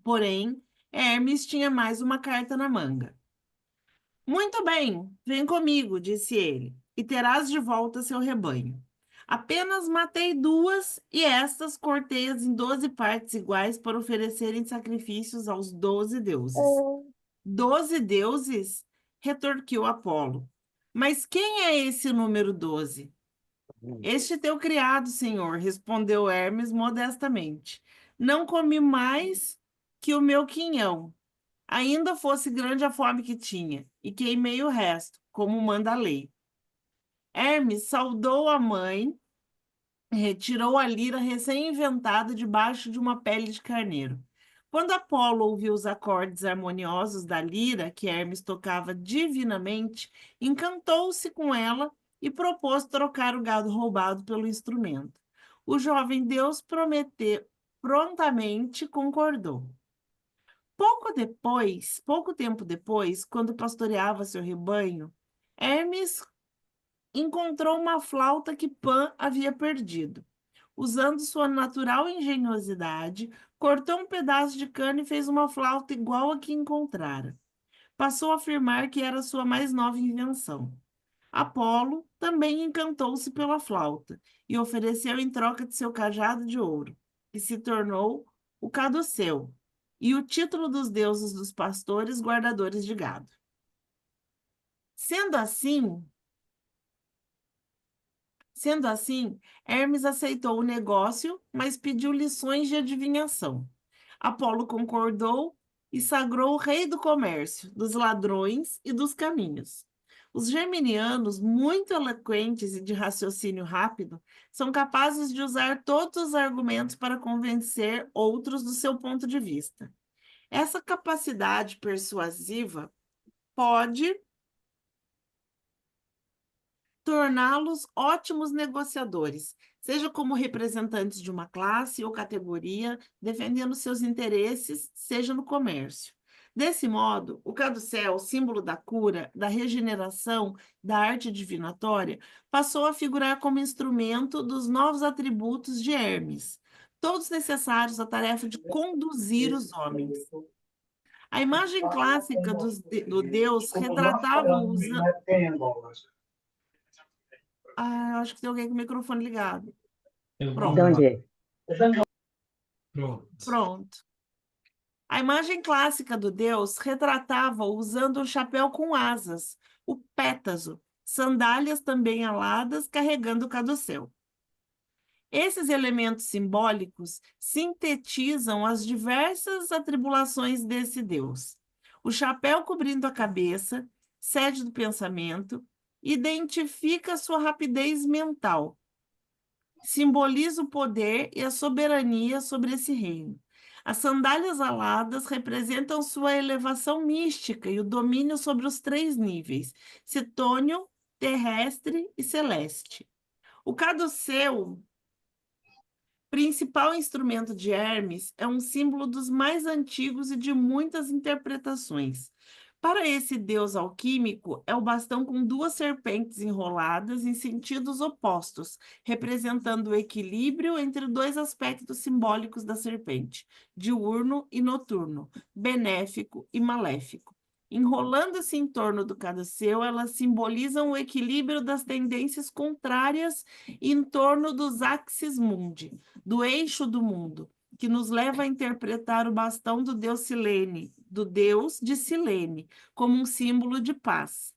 Porém, Hermes tinha mais uma carta na manga. Muito bem, vem comigo, disse ele, e terás de volta seu rebanho. Apenas matei 2 e estas cortei-as em 12 partes iguais para oferecerem sacrifícios aos 12 deuses. 12 deuses? Retorquiu Apolo. Mas quem é esse número 12? Este teu criado, senhor, respondeu Hermes modestamente. Não comi mais que o meu quinhão. Ainda fosse grande a fome que tinha, e queimei o resto, como manda a lei. Hermes saudou a mãe, retirou a lira recém-inventada debaixo de uma pele de carneiro. Quando Apolo ouviu os acordes harmoniosos da lira, que Hermes tocava divinamente, encantou-se com ela e propôs trocar o gado roubado pelo instrumento. O jovem Deus prontamente concordou. Pouco tempo depois, quando pastoreava seu rebanho, Hermes encontrou uma flauta que Pan havia perdido. Usando sua natural engenhosidade, cortou um pedaço de cano e fez uma flauta igual a que encontrara. Passou a afirmar que era sua mais nova invenção. Apolo também encantou-se pela flauta e ofereceu em troca de seu cajado de ouro, que se tornou o caduceu, e o título dos deuses dos pastores guardadores de gado. Sendo assim, Hermes aceitou o negócio, mas pediu lições de adivinhação. Apolo concordou e sagrou o rei do comércio, dos ladrões e dos caminhos. Os geminianos, muito eloquentes e de raciocínio rápido, são capazes de usar todos os argumentos para convencer outros do seu ponto de vista. Essa capacidade persuasiva pode torná-los ótimos negociadores, seja como representantes de uma classe ou categoria, defendendo seus interesses, seja no comércio. Desse modo, o caduceu, símbolo da cura, da regeneração, da arte divinatória, passou a figurar como instrumento dos novos atributos de Hermes, todos necessários à tarefa de conduzir os homens. A imagem clássica do Deus retratava usando... acho que tem alguém com o microfone ligado. Pronto. De onde é? Pronto. A imagem clássica do Deus retratava-o usando um chapéu com asas, o pétaso, sandálias também aladas, carregando o caduceu. Esses elementos simbólicos sintetizam as diversas atribulações desse Deus. O chapéu cobrindo a cabeça, sede do pensamento, identifica sua rapidez mental. Simboliza o poder e a soberania sobre esse reino. As sandálias aladas representam sua elevação mística e o domínio sobre os 3 níveis, cetônio, terrestre e celeste. O caduceu, principal instrumento de Hermes, é um símbolo dos mais antigos e de muitas interpretações. Para esse deus alquímico, é o bastão com 2 serpentes enroladas em sentidos opostos, representando o equilíbrio entre 2 aspectos simbólicos da serpente, diurno e noturno, benéfico e maléfico. Enrolando-se em torno do caduceu, elas simbolizam o equilíbrio das tendências contrárias em torno dos axis mundi, do eixo do mundo, que nos leva a interpretar o bastão do deus Silene, do deus de Silene, como um símbolo de paz.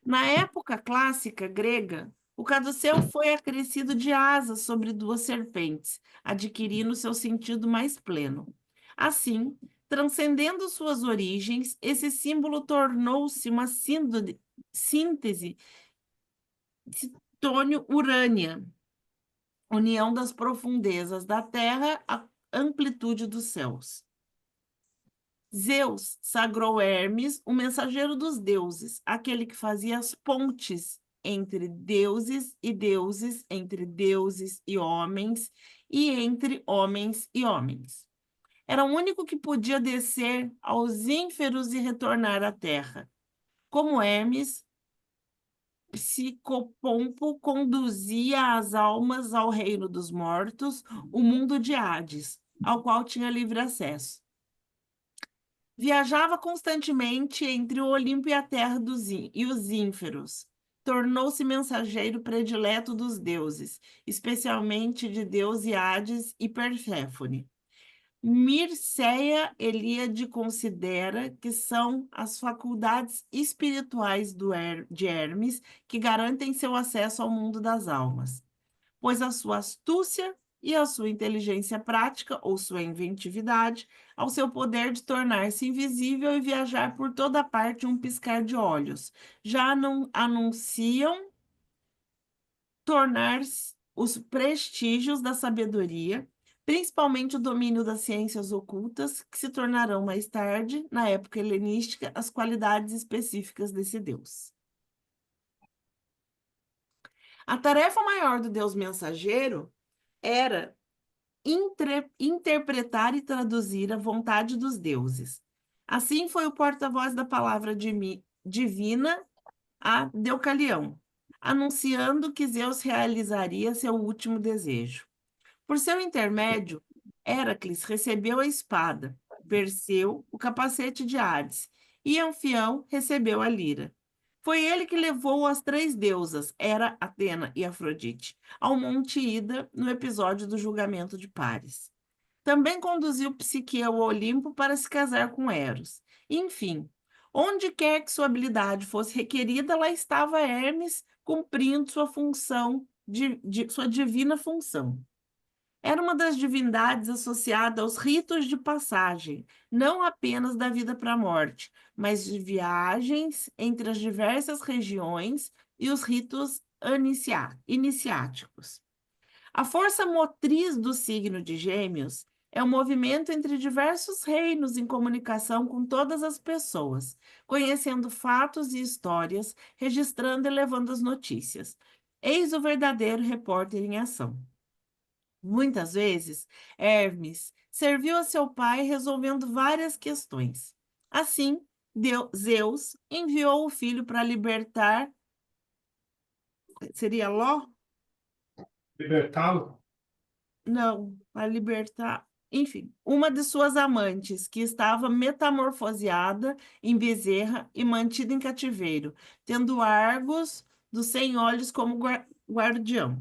Na época clássica grega, o caduceu foi acrescido de asas sobre 2 serpentes, adquirindo seu sentido mais pleno. Assim, transcendendo suas origens, esse símbolo tornou-se uma síntese Plutônio, Urânia, união das profundezas da Terra à amplitude dos céus. Zeus sagrou Hermes, o mensageiro dos deuses, aquele que fazia as pontes entre deuses, entre deuses e homens, e entre homens e homens. Era o único que podia descer aos ínferos e retornar à terra. Como Hermes, Psicopompo conduzia as almas ao reino dos mortos, o mundo de Hades, ao qual tinha livre acesso. Viajava constantemente entre o Olimpo e a terra e os ínferos. Tornou-se mensageiro predileto dos deuses, especialmente de Deus Hades e Perséfone. Mircea Eliade considera que são as faculdades espirituais de Hermes que garantem seu acesso ao mundo das almas, pois a sua astúcia e a sua inteligência prática, ou sua inventividade, ao seu poder de tornar-se invisível e viajar por toda parte um piscar de olhos, já não anunciam tornar-se os prestígios da sabedoria, principalmente o domínio das ciências ocultas, que se tornarão mais tarde, na época helenística, as qualidades específicas desse deus. A tarefa maior do deus mensageiro era interpretar e traduzir a vontade dos deuses. Assim foi o porta-voz da palavra divina a Deucalião, anunciando que Zeus realizaria seu último desejo. Por seu intermédio, Héracles recebeu a espada, Perseu o capacete de Hades, e Anfião recebeu a lira. Foi ele que levou as três deusas, Hera, Atena e Afrodite, ao Monte Ida no episódio do julgamento de Paris. Também conduziu Psique ao Olimpo para se casar com Eros. Enfim, onde quer que sua habilidade fosse requerida, lá estava Hermes cumprindo sua função, sua divina função. Era uma das divindades associada aos ritos de passagem, não apenas da vida para a morte, mas de viagens entre as diversas regiões e os ritos iniciáticos. A força motriz do signo de Gêmeos é o movimento entre diversos reinos em comunicação com todas as pessoas, conhecendo fatos e histórias, registrando e levando as notícias. Eis o verdadeiro repórter em ação. Muitas vezes, Hermes serviu a seu pai resolvendo várias questões. Assim, Zeus enviou o filho para libertar. Seria Ló? Libertá-lo? Não, para libertar. Enfim, uma de suas amantes, que estava metamorfoseada em bezerra e mantida em cativeiro, tendo Argos dos 100 olhos como guardião.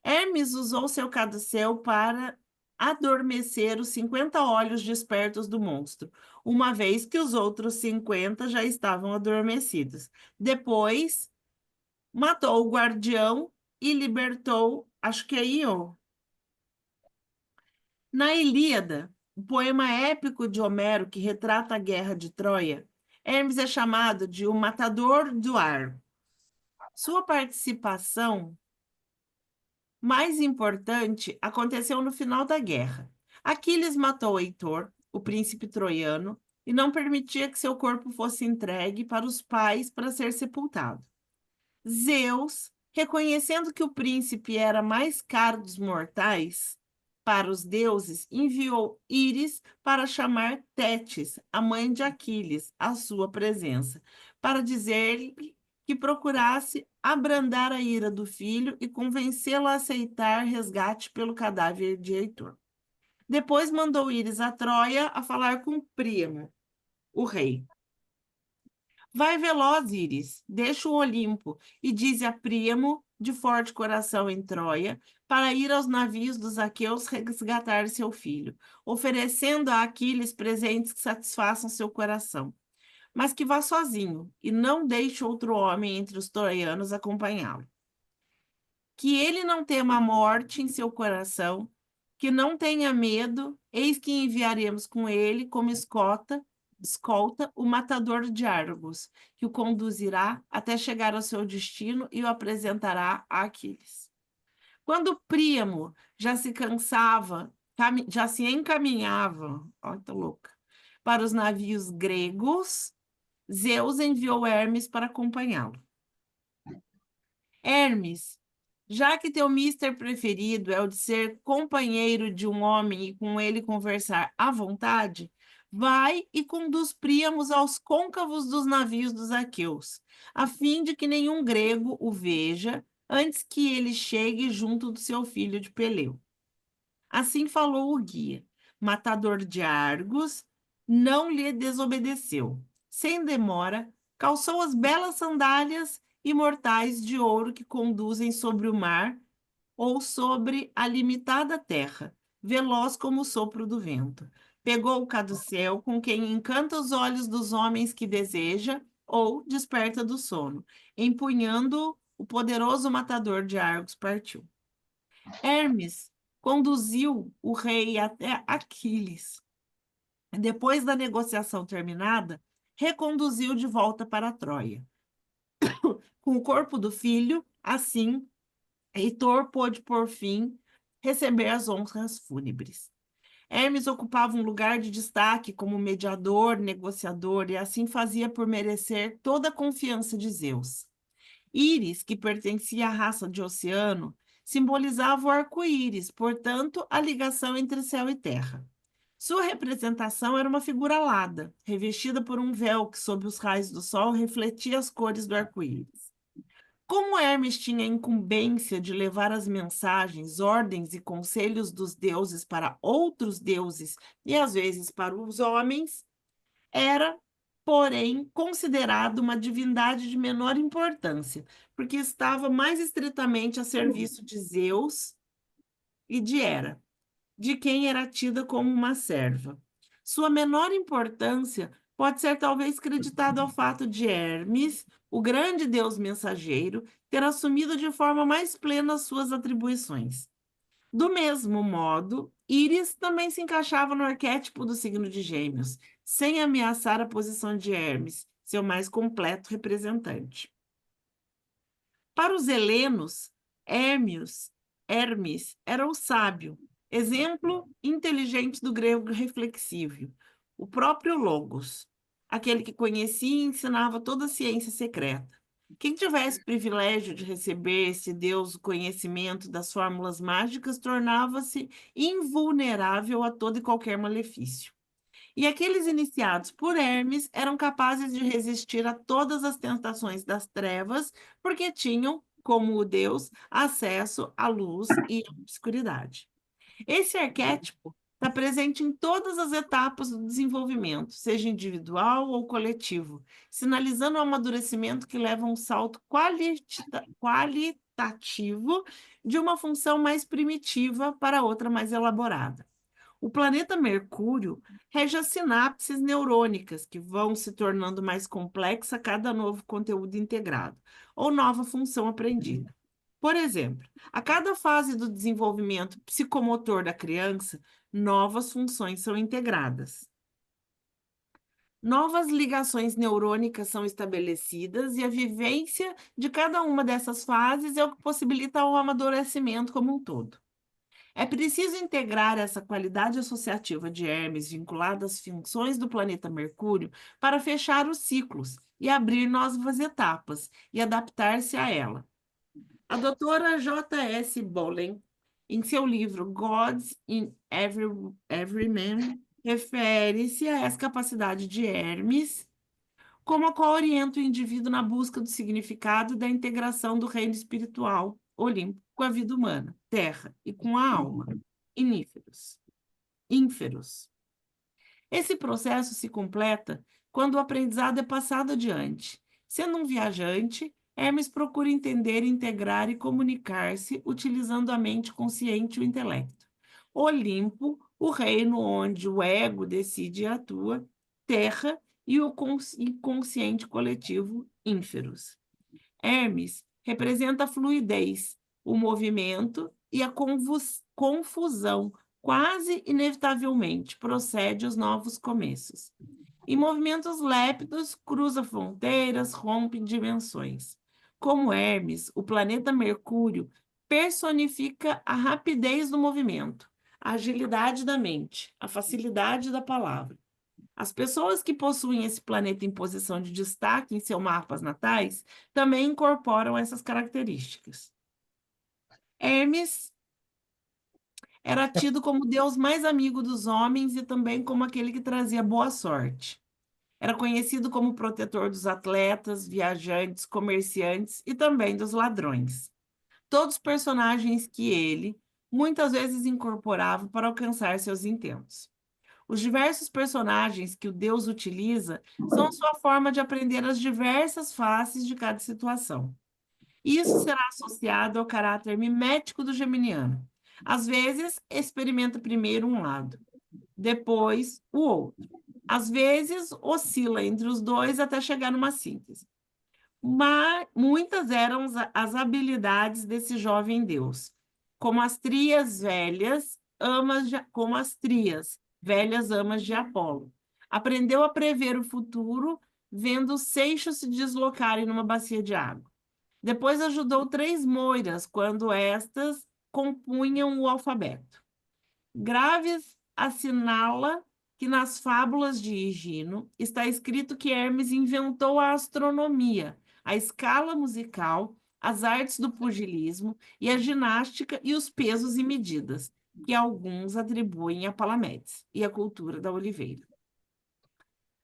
Hermes usou seu caduceu para adormecer os 50 olhos despertos do monstro, uma vez que os outros 50 já estavam adormecidos. Depois, matou o guardião e libertou, acho que é Iô. Na Ilíada, o poema épico de Homero que retrata a guerra de Troia, Hermes é chamado de o matador do ar. Sua participação mais importante aconteceu no final da guerra. Aquiles matou Heitor, o príncipe troiano, e não permitia que seu corpo fosse entregue para os pais para ser sepultado. Zeus, reconhecendo que o príncipe era mais caro dos mortais para os deuses, enviou Íris para chamar Tétis, a mãe de Aquiles, à sua presença, para dizer-lhe que procurasse abrandar a ira do filho e convencê-lo a aceitar resgate pelo cadáver de Heitor. Depois mandou Íris a Troia a falar com Príamo, o rei. Vai veloz, Íris, deixa o Olimpo e dize a Príamo, de forte coração em Troia, para ir aos navios dos aqueus resgatar seu filho, oferecendo a Aquiles presentes que satisfaçam seu coração. Mas que vá sozinho e não deixe outro homem entre os troianos acompanhá-lo. Que ele não tema a morte em seu coração, que não tenha medo, eis que enviaremos com ele como escota escolta o matador de Argos, que o conduzirá até chegar ao seu destino e o apresentará a Aquiles. Quando Príamo já se cansava, já se encaminhava, ó, tô louca, para os navios gregos, Zeus enviou Hermes para acompanhá-lo. Hermes, já que teu mister preferido é o de ser companheiro de um homem e com ele conversar à vontade, vai e conduz Príamos aos côncavos dos navios dos aqueus, a fim de que nenhum grego o veja antes que ele chegue junto do seu filho de Peleu. Assim falou o guia. Matador de Argos não lhe desobedeceu. Sem demora, calçou as belas sandálias imortais de ouro que conduzem sobre o mar ou sobre a limitada terra, veloz como o sopro do vento. Pegou o caduceu com quem encanta os olhos dos homens que deseja ou desperta do sono. Empunhando o poderoso matador de Argos partiu. Hermes conduziu o rei até Aquiles. Depois da negociação terminada, reconduziu de volta para Troia. Com o corpo do filho, assim, Heitor pôde, por fim, receber as honras fúnebres. Hermes ocupava um lugar de destaque como mediador, negociador, e assim fazia por merecer toda a confiança de Zeus. Íris, que pertencia à raça de Oceano, simbolizava o arco-íris, portanto, a ligação entre céu e terra. Sua representação era uma figura alada, revestida por um véu que, sob os raios do sol, refletia as cores do arco-íris. Como Hermes tinha a incumbência de levar as mensagens, ordens e conselhos dos deuses para outros deuses e às vezes para os homens, era, porém, considerado uma divindade de menor importância, porque estava mais estritamente a serviço de Zeus e de Hera, de quem era tida como uma serva. Sua menor importância pode ser talvez creditada ao fato de Hermes, o grande deus mensageiro, ter assumido de forma mais plena as suas atribuições. Do mesmo modo, Íris também se encaixava no arquétipo do signo de Gêmeos, sem ameaçar a posição de Hermes, seu mais completo representante. Para os helenos, Hermes era o sábio, exemplo inteligente do grego reflexivo, o próprio Logos, aquele que conhecia e ensinava toda a ciência secreta. Quem tivesse privilégio de receber esse Deus o conhecimento das fórmulas mágicas tornava-se invulnerável a todo e qualquer malefício. E aqueles iniciados por Hermes eram capazes de resistir a todas as tentações das trevas, porque tinham, como o Deus, acesso à luz e à obscuridade. Esse arquétipo está presente em todas as etapas do desenvolvimento, seja individual ou coletivo, sinalizando o amadurecimento que leva a um salto qualitativo de uma função mais primitiva para outra mais elaborada. O planeta Mercúrio rege as sinapses neurônicas, que vão se tornando mais complexa a cada novo conteúdo integrado, ou nova função aprendida. Por exemplo, a cada fase do desenvolvimento psicomotor da criança, novas funções são integradas. Novas ligações neurônicas são estabelecidas e a vivência de cada uma dessas fases é o que possibilita o amadurecimento como um todo. É preciso integrar essa qualidade associativa de Hermes vinculada às funções do planeta Mercúrio para fechar os ciclos e abrir novas etapas e adaptar-se a ela. A doutora J.S. Bollen, em seu livro Gods in Every Man, refere-se a essa capacidade de Hermes, como a qual orienta o indivíduo na busca do significado e da integração do reino espiritual, Olimpo, com a vida humana, terra, e com a alma, ínferos. Esse processo se completa quando o aprendizado é passado adiante. Sendo um viajante, Hermes procura entender, integrar e comunicar-se utilizando a mente consciente e o intelecto. Olimpo, o reino onde o ego decide e atua, terra e o inconsciente coletivo, ínferos. Hermes representa a fluidez, o movimento e a confusão, quase inevitavelmente, procede os novos começos. Em movimentos lépidos, cruza fronteiras, rompe dimensões. Como Hermes, o planeta Mercúrio personifica a rapidez do movimento, a agilidade da mente, a facilidade da palavra. As pessoas que possuem esse planeta em posição de destaque em seus mapas natais também incorporam essas características. Hermes era tido como o deus mais amigo dos homens e também como aquele que trazia boa sorte. Era conhecido como protetor dos atletas, viajantes, comerciantes e também dos ladrões. Todos personagens que ele muitas vezes incorporava para alcançar seus intentos. Os diversos personagens que o deus utiliza são sua forma de aprender as diversas faces de cada situação. Isso será associado ao caráter mimético do geminiano. Às vezes, experimenta primeiro um lado, depois o outro. Às vezes, oscila entre os dois até chegar numa síntese. Mas muitas eram as habilidades desse jovem deus, como as trias velhas, como as trias, velhas amas de Apolo. Aprendeu a prever o futuro, vendo os seixos se deslocarem numa bacia de água. Depois ajudou 3 moiras, quando estas compunham o alfabeto. Graves assinala que nas fábulas de Higino está escrito que Hermes inventou a astronomia, a escala musical, as artes do pugilismo e a ginástica e os pesos e medidas, que alguns atribuem a Palamedes e a cultura da oliveira.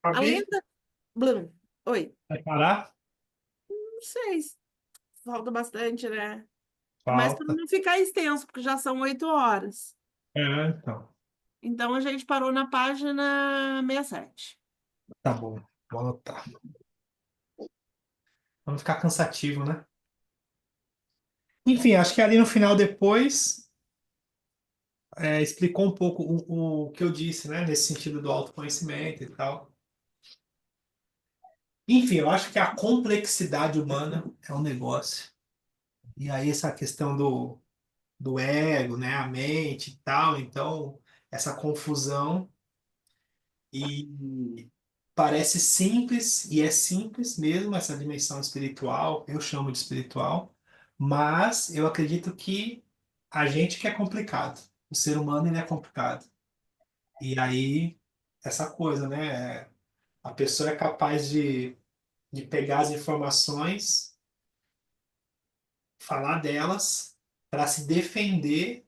A Fabi, lenda... Oi, vai parar? não sei, falta bastante, né? Mas para Falta. não ficar extenso, porque já são 8 horas. Então. Então, a gente parou na página 67. Tá bom, vou anotar. Pra não ficar cansativo, né? Enfim, acho que ali no final depois explicou um pouco o que eu disse, né? Nesse sentido do autoconhecimento e tal. Enfim, eu acho que a complexidade humana é um negócio. E aí essa questão do ego, né? A mente e tal. Então, essa confusão. E parece simples, e é simples mesmo essa dimensão espiritual, eu chamo de espiritual, mas eu acredito que a gente que é complicado, o ser humano ele é complicado. E aí, essa coisa, né? A pessoa é capaz de pegar as informações, falar delas, para se defender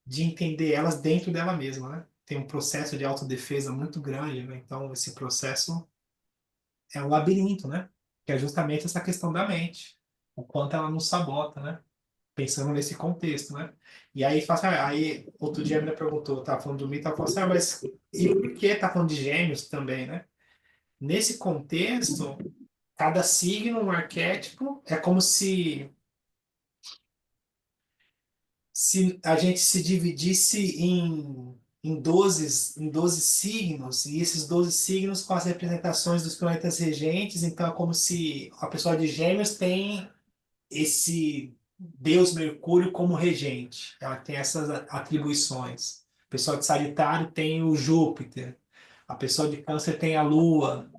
de entender elas dentro dela mesma, né? Tem um processo de autodefesa muito grande, né? Então, esse processo é um labirinto, né? Que é justamente essa questão da mente, o quanto ela nos sabota, né? Pensando nesse contexto, né? E aí, aí outro dia a menina perguntou, tá falando do mito, ela falou assim, mas e por que tá falando de gêmeos também, né? Nesse contexto, cada signo, um arquétipo, é como se a gente se dividisse em 12 signos, e esses 12 signos com as representações dos planetas regentes, então é como se a pessoa de Gêmeos tem esse Deus Mercúrio como regente, ela tem essas atribuições. A pessoa de Sagitário tem o Júpiter, a pessoa de Câncer tem a Lua,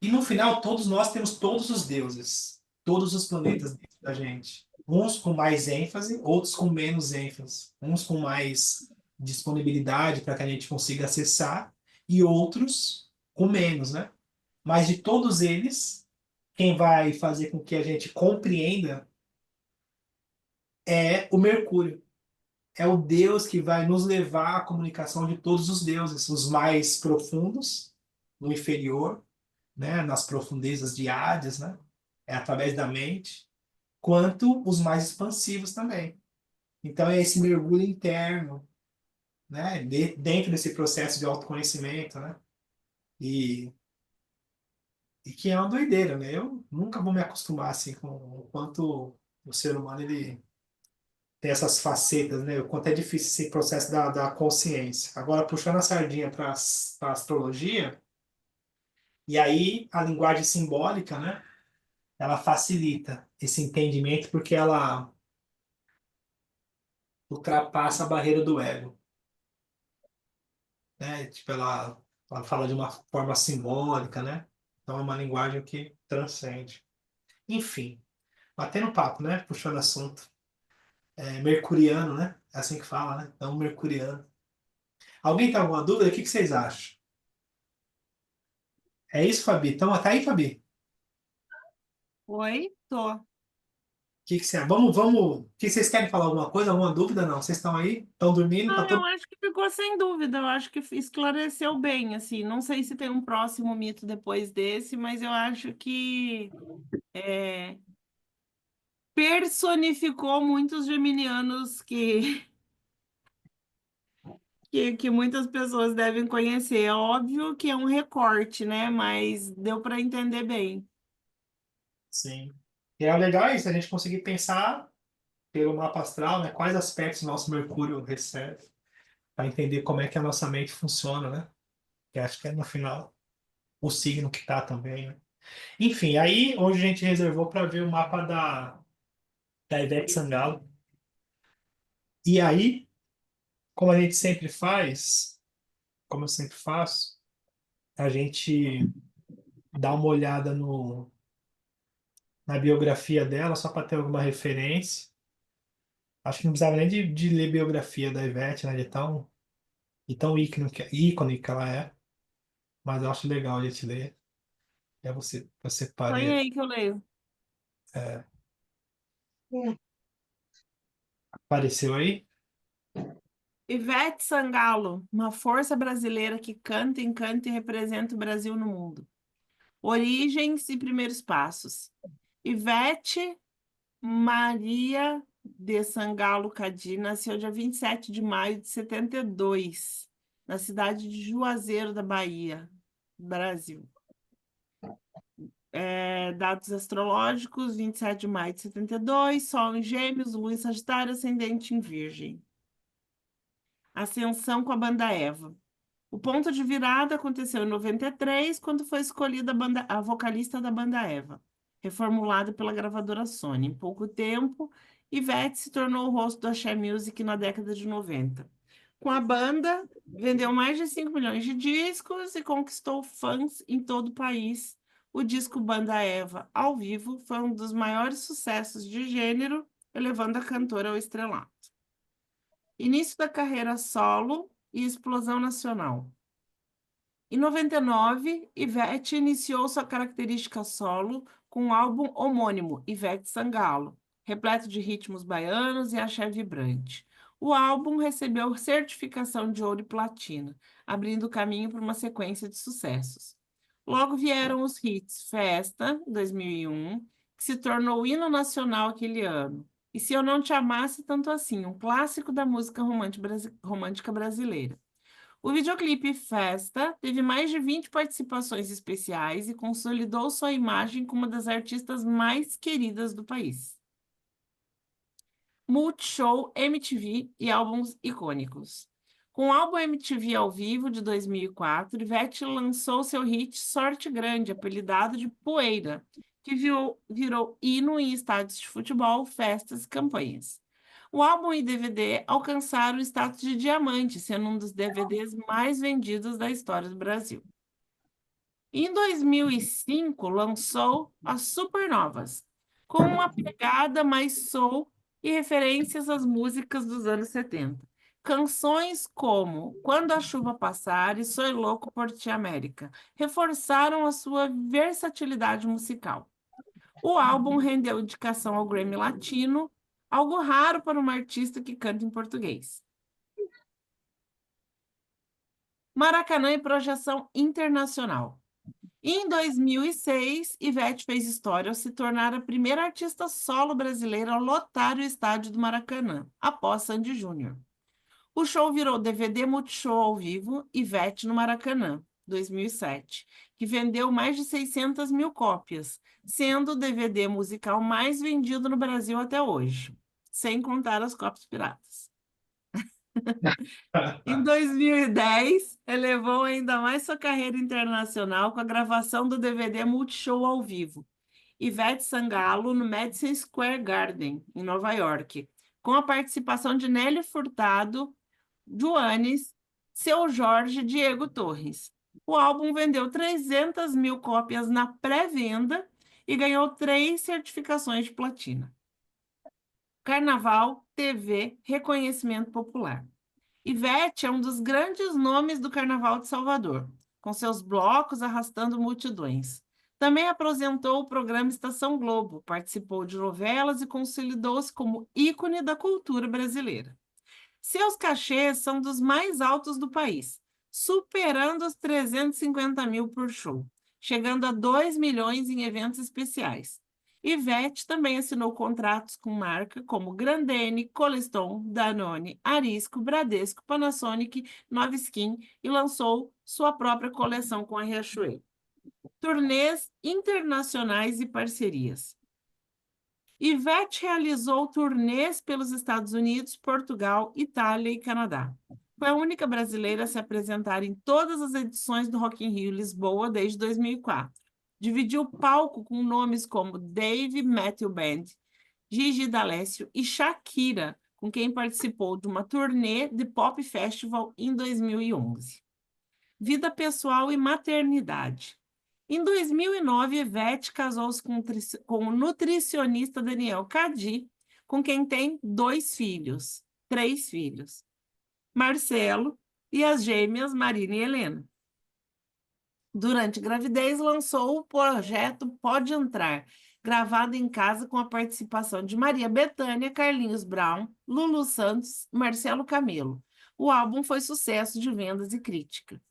e no final, todos nós temos todos os deuses, todos os planetas dentro da gente. Uns com mais ênfase, outros com menos ênfase. Uns com mais disponibilidade para que a gente consiga acessar, e outros com menos, né? Mas de todos eles, quem vai fazer com que a gente compreenda é o Mercúrio. É o Deus que vai nos levar à comunicação de todos os deuses, os mais profundos, no inferior, né, nas profundezas de Hades, né, é através da mente, quanto os mais expansivos também. Então é esse mergulho interno, né, dentro desse processo de autoconhecimento, né, e, e que é uma doideira, né? Eu nunca vou me acostumar assim com o quanto o ser humano ele tem essas facetas, né? O quanto é difícil esse processo da consciência. Agora puxando a sardinha para a astrologia, e aí a linguagem simbólica, né? Ela facilita esse entendimento porque ela ultrapassa a barreira do ego, né? Tipo, ela Ela fala de uma forma simbólica, né? Então é uma linguagem que transcende. Enfim, batendo papo, né? Puxando assunto. É mercuriano, né? É assim que fala, né? Então, mercuriano. Alguém tem alguma dúvida? O que que vocês acham? É isso, Fabi? Então, até aí, Fabi. Oi? Tô. O que que você... vamos... O que vocês querem falar alguma coisa? Alguma dúvida? Não. Vocês estão aí? Estão dormindo? Tá Não, eu todo... acho que ficou sem dúvida, eu acho que esclareceu bem, assim, não sei se tem um próximo mito depois desse, mas eu acho que personificou muitos geminianos que muitas pessoas devem conhecer. É óbvio que é um recorte, né? Mas deu para entender bem. Sim. E é legal isso, a gente conseguir pensar pelo mapa astral, né? Quais aspectos nosso Mercúrio recebe, para entender como é que a nossa mente funciona, né? Que acho que é no final o signo que tá também, né? Enfim, aí hoje a gente reservou para ver o mapa da Ivete Sangalo. E aí, como a gente sempre faz, como eu sempre faço, a gente dá uma olhada na biografia dela, só para ter alguma referência. Acho que não precisava nem de ler biografia da Ivete, né? De tão ícone que ela é. Mas eu acho legal a gente ler. É eu Põe separei. aí que eu leio. É, apareceu aí? Ivete Sangalo, uma força brasileira que canta, encanta e representa o Brasil no mundo. Origens e primeiros passos. Ivete Maria de Sangalo Cadi nasceu dia 27 de maio de 72, na cidade de Juazeiro da Bahia, Brasil. Dados astrológicos, 27 de maio de 72, Sol em Gêmeos, Lua em Sagitário, Ascendente em Virgem. Ascensão com a banda Eva. O ponto de virada aconteceu em 93, quando foi escolhida a vocalista da banda Eva, reformulada pela gravadora Sony. Em pouco tempo, Ivete se tornou o rosto do Axé Music na década de 90. Com a banda, vendeu mais de 5 milhões de discos e conquistou fãs em todo o país. O disco Banda Eva, ao vivo, foi um dos maiores sucessos de gênero, elevando a cantora ao estrelato. Início da carreira solo e explosão nacional. Em 99, Ivete iniciou sua característica solo com um álbum homônimo, Ivete Sangalo, repleto de ritmos baianos e axé vibrante. O álbum recebeu certificação de ouro e platina, abrindo caminho para uma sequência de sucessos. Logo vieram os hits Festa, 2001, que se tornou hino nacional aquele ano, e Se Eu Não Te Amasse Tanto Assim, um clássico da música romântica brasileira. O videoclipe Festa teve mais de 20 participações especiais e consolidou sua imagem como uma das artistas mais queridas do país. Multishow, MTV e álbuns icônicos. Com o álbum MTV ao vivo de 2004, Ivete lançou seu hit Sorte Grande, apelidado de Poeira, que virou hino em estádios de futebol, festas e campanhas. O álbum e DVD alcançaram o status de diamante, sendo um dos DVDs mais vendidos da história do Brasil. Em 2005, lançou As Supernovas, com uma pegada mais soul e referências às músicas dos anos 70. Canções como Quando a Chuva Passar e Soy Louco por Ti América reforçaram a sua versatilidade musical. O álbum rendeu indicação ao Grammy Latino, algo raro para uma artista que canta em português. Maracanã e projeção internacional. Em 2006, Ivete fez história ao se tornar a primeira artista solo brasileira a lotar o estádio do Maracanã, após Sandy Júnior. O show virou DVD Multishow ao vivo, Ivete no Maracanã, 2007, que vendeu mais de 600 mil cópias, sendo o DVD musical mais vendido no Brasil até hoje, sem contar as cópias piratas. Em 2010, elevou ainda mais sua carreira internacional com a gravação do DVD Multishow ao vivo, Ivete Sangalo no Madison Square Garden, em Nova York, com a participação de Nelly Furtado, Joanes, Seu Jorge e Diego Torres. O álbum vendeu 300 mil cópias na pré-venda e ganhou 3 certificações de platina. Carnaval, TV, reconhecimento popular. Ivete é um dos grandes nomes do Carnaval de Salvador, com seus blocos arrastando multidões. Também apresentou o programa Estação Globo, participou de novelas e consolidou-se como ícone da cultura brasileira. Seus cachês são dos mais altos do país, superando os 350 mil por show, chegando a 2 milhões em eventos especiais. Ivete também assinou contratos com marcas como Grandene, Coleston, Danone, Arisco, Bradesco, Panasonic, Nova Skin e lançou sua própria coleção com a Riachuelo. Turnês internacionais e parcerias. Ivete realizou turnês pelos Estados Unidos, Portugal, Itália e Canadá. Foi a única brasileira a se apresentar em todas as edições do Rock in Rio Lisboa desde 2004. Dividiu o palco com nomes como Dave Matthews Band, Gigi D'Alessio e Shakira, com quem participou de uma turnê de Pop Festival em 2011. Vida pessoal e maternidade. Em 2009, Ivete casou-se com o nutricionista Daniel Cadi, com quem tem 3 filhos, Marcelo e as gêmeas Marina e Helena. Durante a gravidez, lançou o projeto Pode Entrar, gravado em casa com a participação de Maria Bethânia, Carlinhos Brown, Lulu Santos, Marcelo Camelo. O álbum foi sucesso de vendas e crítica.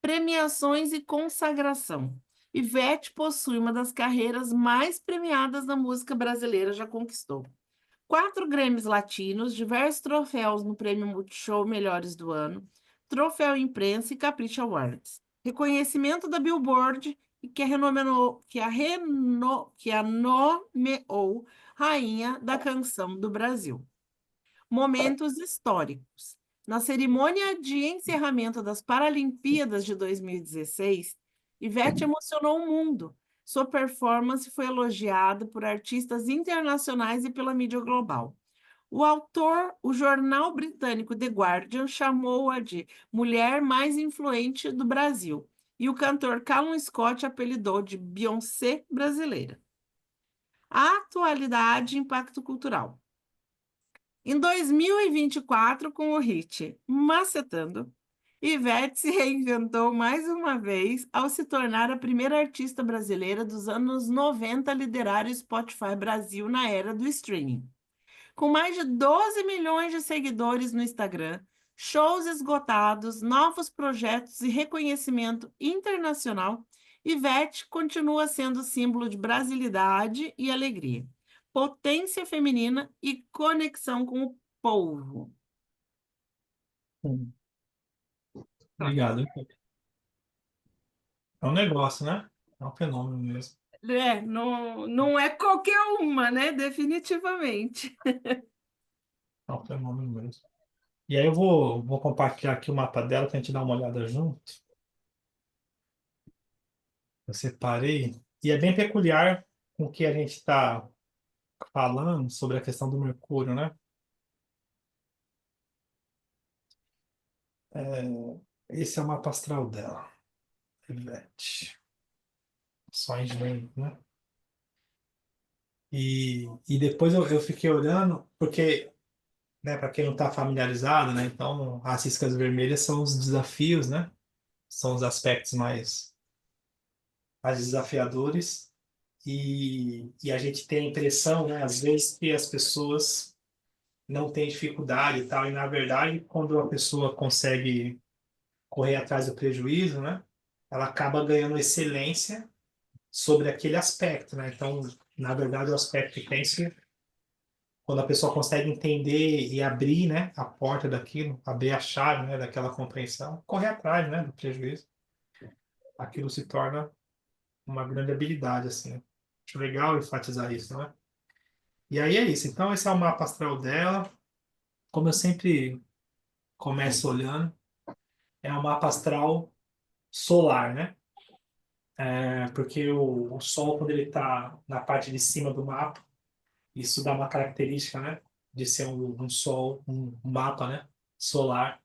Premiações e consagração. Ivete possui uma das carreiras mais premiadas da música brasileira, já conquistou 4 Grammys Latinos, diversos troféus no Prêmio Multishow Melhores do Ano, Troféu Imprensa e Capricho Awards. Reconhecimento da Billboard, que a nomeou Rainha da Canção do Brasil. Momentos históricos. Na cerimônia de encerramento das Paralimpíadas de 2016, Ivete emocionou o mundo. Sua performance foi elogiada por artistas internacionais e pela mídia global. O jornal britânico The Guardian chamou-a de mulher mais influente do Brasil, e o cantor Callum Scott apelidou de Beyoncé brasileira. A atualidade e impacto cultural. Em 2024, com o hit Macetando, Ivete se reinventou mais uma vez ao se tornar a primeira artista brasileira dos anos 90 a liderar o Spotify Brasil na era do streaming. Com mais de 12 milhões de seguidores no Instagram, shows esgotados, novos projetos e reconhecimento internacional, Ivete continua sendo símbolo de brasilidade e alegria, potência feminina e conexão com o povo. Hum, Obrigado. É um negócio, né? É um fenômeno mesmo. Não é qualquer uma, né? Definitivamente. É um fenômeno mesmo. E aí eu vou compartilhar aqui o mapa dela para a gente dar uma olhada junto. Eu separei. E é bem peculiar com o que a gente está falando sobre a questão do Mercúrio, né? Esse é o mapa astral dela. Ivete. Só em janeiro, né? E depois eu fiquei olhando, porque, né, para quem não está familiarizado, né? Então, as riscas vermelhas são os desafios, né? São os aspectos mais desafiadores. E a gente tem a impressão, né, às vezes, que as pessoas não têm dificuldade e tal. E, na verdade, quando a pessoa consegue correr atrás do prejuízo, né? Ela acaba ganhando excelência sobre aquele aspecto, né? Então, na verdade, o aspecto que tem se quando a pessoa consegue entender e abrir, né, a porta daquilo, abrir a chave, né, daquela compreensão, correr atrás, né, do prejuízo, aquilo se torna uma grande habilidade, assim. Acho legal enfatizar isso, né? E aí é isso. Então, esse é o mapa astral dela. Como eu sempre começo olhando, é um mapa astral solar, né? Porque o Sol, quando ele está na parte de cima do mapa, isso dá uma característica, né? De ser um Sol, um mapa, né? Solar.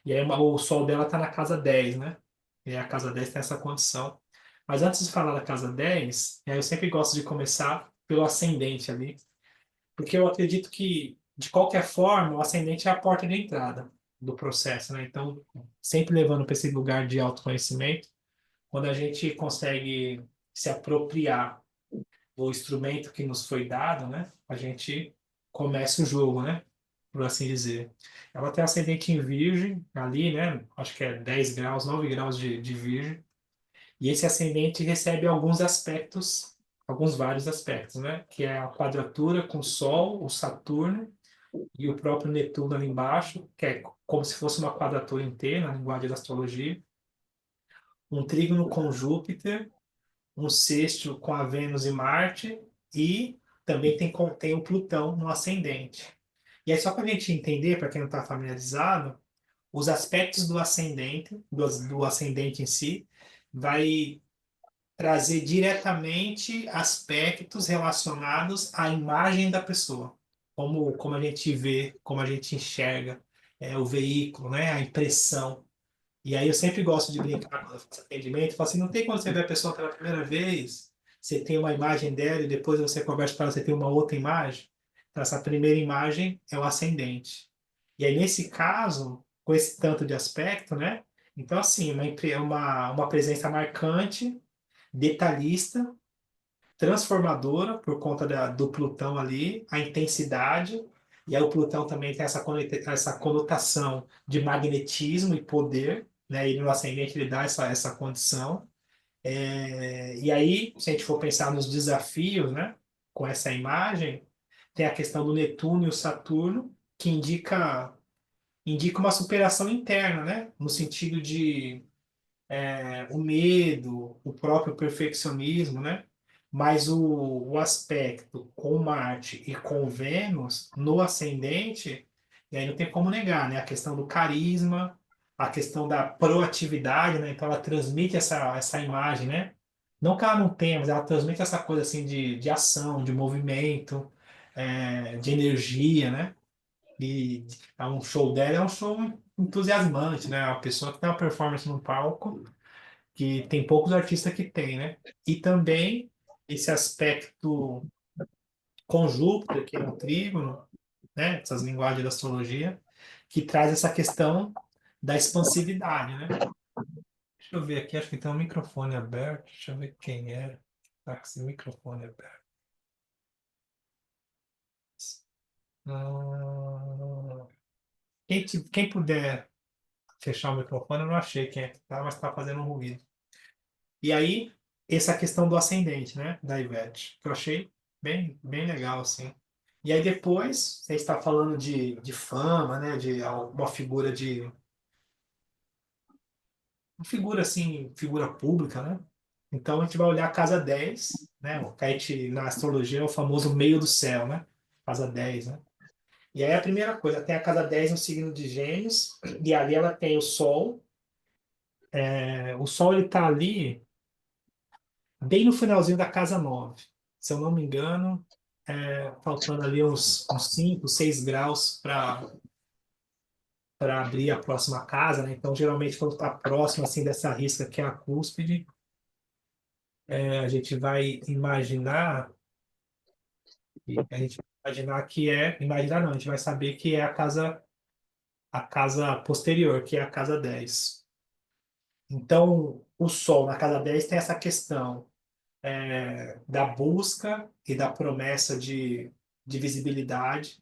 E aí o Sol dela está na casa 10, né? E a casa 10 tem essa condição. Mas antes de falar da casa 10, eu sempre gosto de começar pelo ascendente ali, porque eu acredito que, de qualquer forma, o ascendente é a porta de entrada do processo, né? Então, sempre levando para esse lugar de autoconhecimento, quando a gente consegue se apropriar do instrumento que nos foi dado, né? A gente começa o jogo, né? Por assim dizer. Ela tem ascendente em Virgem, ali, né? Acho que é 10 graus, 9 graus de Virgem. E esse ascendente recebe alguns aspectos, alguns vários aspectos, né? Que é a quadratura com o Sol, o Saturno e o próprio Netuno ali embaixo, que é como se fosse uma quadratura inteira na linguagem da astrologia. Um trígono com Júpiter, um sexto com a Vênus e Marte e também tem o Plutão no ascendente. E aí, só para a gente entender, para quem não está familiarizado, os aspectos do ascendente, do ascendente em si, vai trazer diretamente aspectos relacionados à imagem da pessoa, como a gente vê, como a gente enxerga, o veículo, né, a impressão. E aí eu sempre gosto de brincar quando eu faço atendimento, eu falo assim, não tem quando você vê a pessoa pela primeira vez, você tem uma imagem dela e depois você conversa com ela, você tem uma outra imagem. Então, essa primeira imagem é o ascendente. E aí, nesse caso, com esse tanto de aspecto, né? Então, assim, uma presença marcante, detalhista, transformadora por conta do Plutão ali, a intensidade, e aí o Plutão também tem essa conotação de magnetismo e poder, né? E no ascendente ele dá essa condição. E aí, se a gente for pensar nos desafios, né? Com essa imagem, tem a questão do Netuno e o Saturno, que indica uma superação interna, né? No sentido de o medo, o próprio perfeccionismo, né? Mas o aspecto com Marte e com Vênus no ascendente, e aí não tem como negar, né? A questão do carisma, a questão da proatividade, né? Então ela transmite essa imagem, né? Não que ela não tenha, mas ela transmite essa coisa assim de ação, de movimento, de energia, né? E um show dela é um show entusiasmante, né? A pessoa que tem uma performance no palco que tem poucos artistas que tem, né? E também esse aspecto com Júpiter, que é um trígono, né? Essas linguagens da astrologia, que traz essa questão da expansividade, né? Deixa eu ver aqui, acho que tem um microfone aberto. Deixa eu ver quem é. Tá com esse microfone aberto. Hum, quem puder fechar o microfone, eu não achei quem é que tá, mas tá fazendo um ruído. E aí, essa questão do ascendente, né, da Ivete, que eu achei bem legal, assim. E aí depois, você está falando de fama, né, de uma figura uma figura assim, figura pública, né? Então a gente vai olhar a casa 10, né, o que a gente, na astrologia é o famoso meio do céu, né? Casa 10, né? E aí a primeira coisa, tem a casa 10 no signo de Gêmeos, e ali ela tem o Sol. O Sol ele está ali bem no finalzinho da casa 9. Se eu não me engano, faltando ali uns 5, 6 graus para abrir a próxima casa, né? Então, geralmente, quando está próximo assim dessa risca que é a cúspide, a gente vai imaginar, imaginar não, a gente vai saber que é a casa posterior, que é a casa 10. Então, o Sol na casa 10 tem essa questão da busca e da promessa de visibilidade,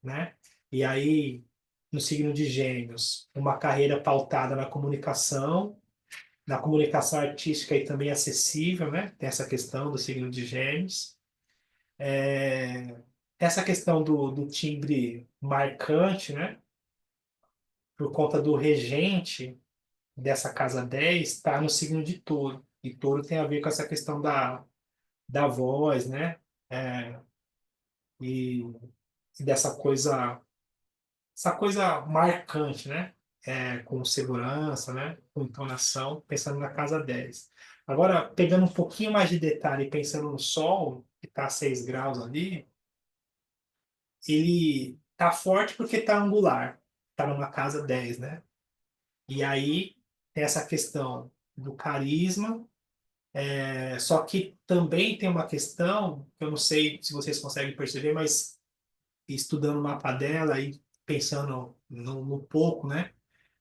né? E aí, no signo de Gêmeos, uma carreira pautada na comunicação artística e também acessível, né? Tem essa questão do signo de Gêmeos. Essa questão do timbre marcante, né? Por conta do regente dessa casa 10 está no signo de Touro. E Touro tem a ver com essa questão da voz, né? É, e, e essa coisa marcante, né? Com segurança, né? Com entonação, pensando na casa 10. Agora, pegando um pouquinho mais de detalhe, e pensando no Sol, que está a 6 graus ali, ele tá forte porque está angular, está numa casa 10, né? E aí tem essa questão do carisma. Só que também tem uma questão, que eu não sei se vocês conseguem perceber, mas estudando o mapa dela e pensando no pouco, né,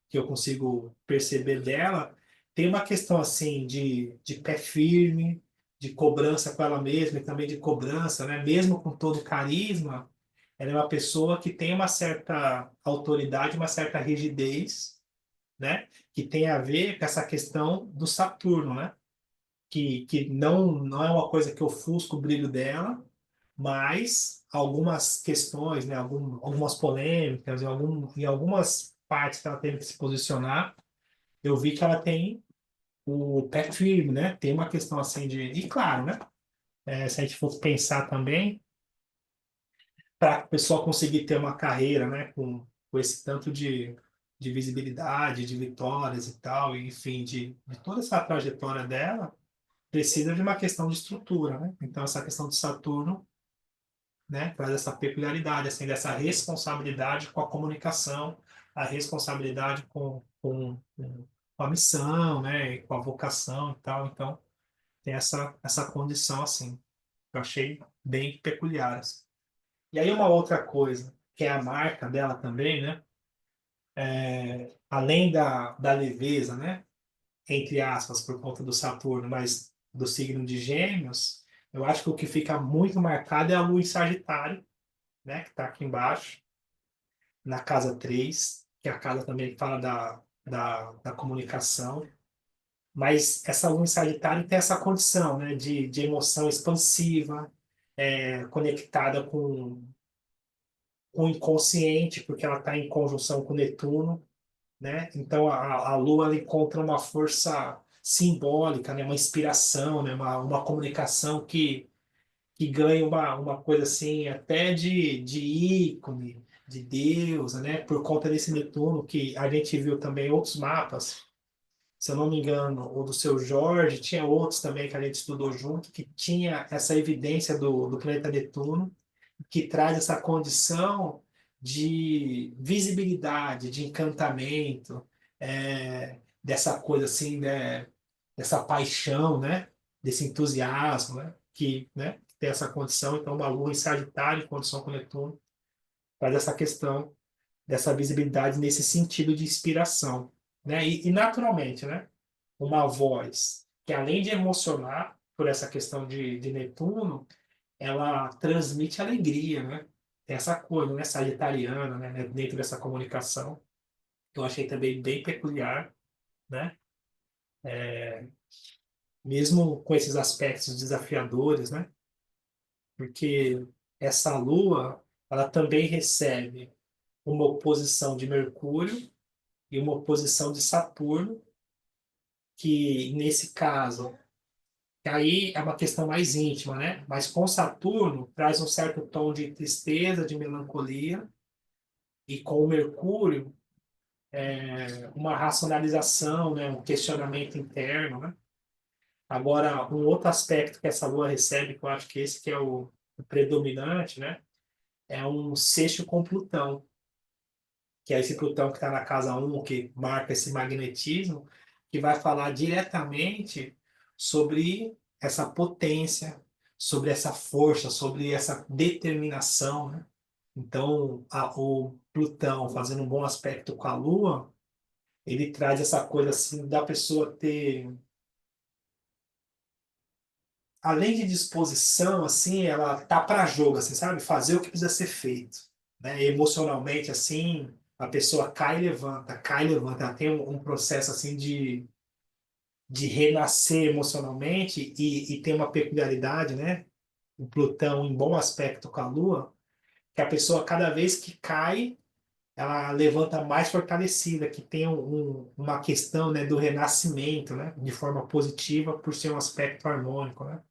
que eu consigo perceber dela, tem uma questão assim de pé firme, de cobrança com ela mesma e também de cobrança, né? Mesmo com todo o carisma, ela é uma pessoa que tem uma certa autoridade, uma certa rigidez, né? Que tem a ver com essa questão do Saturno, né? Que não é uma coisa que ofusca o brilho dela, mas algumas questões, né? Algumas polêmicas, em algumas partes que ela teve que se posicionar, eu vi que ela tem o pé firme, né? Tem uma questão assim de. E claro, né? Se a gente for pensar também, para a pessoa conseguir ter uma carreira, né? Com esse tanto de visibilidade, de vitórias e tal, e, enfim, de toda essa trajetória dela, precisa de uma questão de estrutura, né? Então, essa questão de Saturno, né? Traz essa peculiaridade, assim, dessa responsabilidade com a comunicação, a responsabilidade com a missão, né? Com a vocação e tal. Então, tem essa condição, assim, que eu achei bem peculiar, assim. E aí uma outra coisa, que é a marca dela também, né? Além da leveza, né? Entre aspas, por conta do Saturno, mas do signo de Gêmeos, eu acho que o que fica muito marcado é a Lua em Sagitário, né? Que está aqui embaixo, na casa 3, que é a casa também que fala da comunicação. Mas essa Lua em Sagitário tem essa condição, né? De emoção expansiva, conectada com o inconsciente, porque ela está em conjunção com Netuno, né? Então a Lua ela encontra uma força simbólica, né? Uma inspiração, né? Uma comunicação que ganha uma coisa assim, até de ícone, de deusa, né? Por conta desse Netuno, que a gente viu também outros mapas, se eu não me engano, o do seu Jorge, tinha outros também que a gente estudou junto, que tinha essa evidência do planeta Netuno, que traz essa condição de visibilidade, de encantamento, dessa coisa assim, né, dessa paixão, né, desse entusiasmo, né, que tem essa condição. Então, uma lua em Sagitário, em condição com Netuno, traz essa questão dessa visibilidade nesse sentido de inspiração, né, e naturalmente, né, uma voz que além de emocionar por essa questão de Netuno, ela transmite alegria, né? Tem essa coisa, né, sagitariana, né, dentro dessa comunicação, que eu achei também bem peculiar, né? Mesmo com esses aspectos desafiadores, né? Porque essa lua, ela também recebe uma oposição de Mercúrio e uma oposição de Saturno, que nesse caso, que aí é uma questão mais íntima, né? Mas com Saturno traz um certo tom de tristeza, de melancolia, e com o Mercúrio uma racionalização, né, um questionamento interno, né? Agora, um outro aspecto que essa lua recebe, que eu acho que esse que é o predominante, né, é um sexto com Plutão, que é esse Plutão que está na casa 1, que marca esse magnetismo, que vai falar diretamente sobre essa potência, sobre essa força, sobre essa determinação, né? Então, o Plutão fazendo um bom aspecto com a Lua, ele traz essa coisa assim da pessoa ter, além de disposição, assim, ela tá para jogo, assim, sabe? Fazer o que precisa ser feito, né? Emocionalmente, assim, a pessoa cai e levanta. Ela tem um processo assim de renascer emocionalmente e tem uma peculiaridade, né? O Plutão em bom aspecto com a Lua, que a pessoa cada vez que cai ela levanta mais fortalecida, que tem uma questão, né, do renascimento, né, de forma positiva, por ser um aspecto harmônico, né?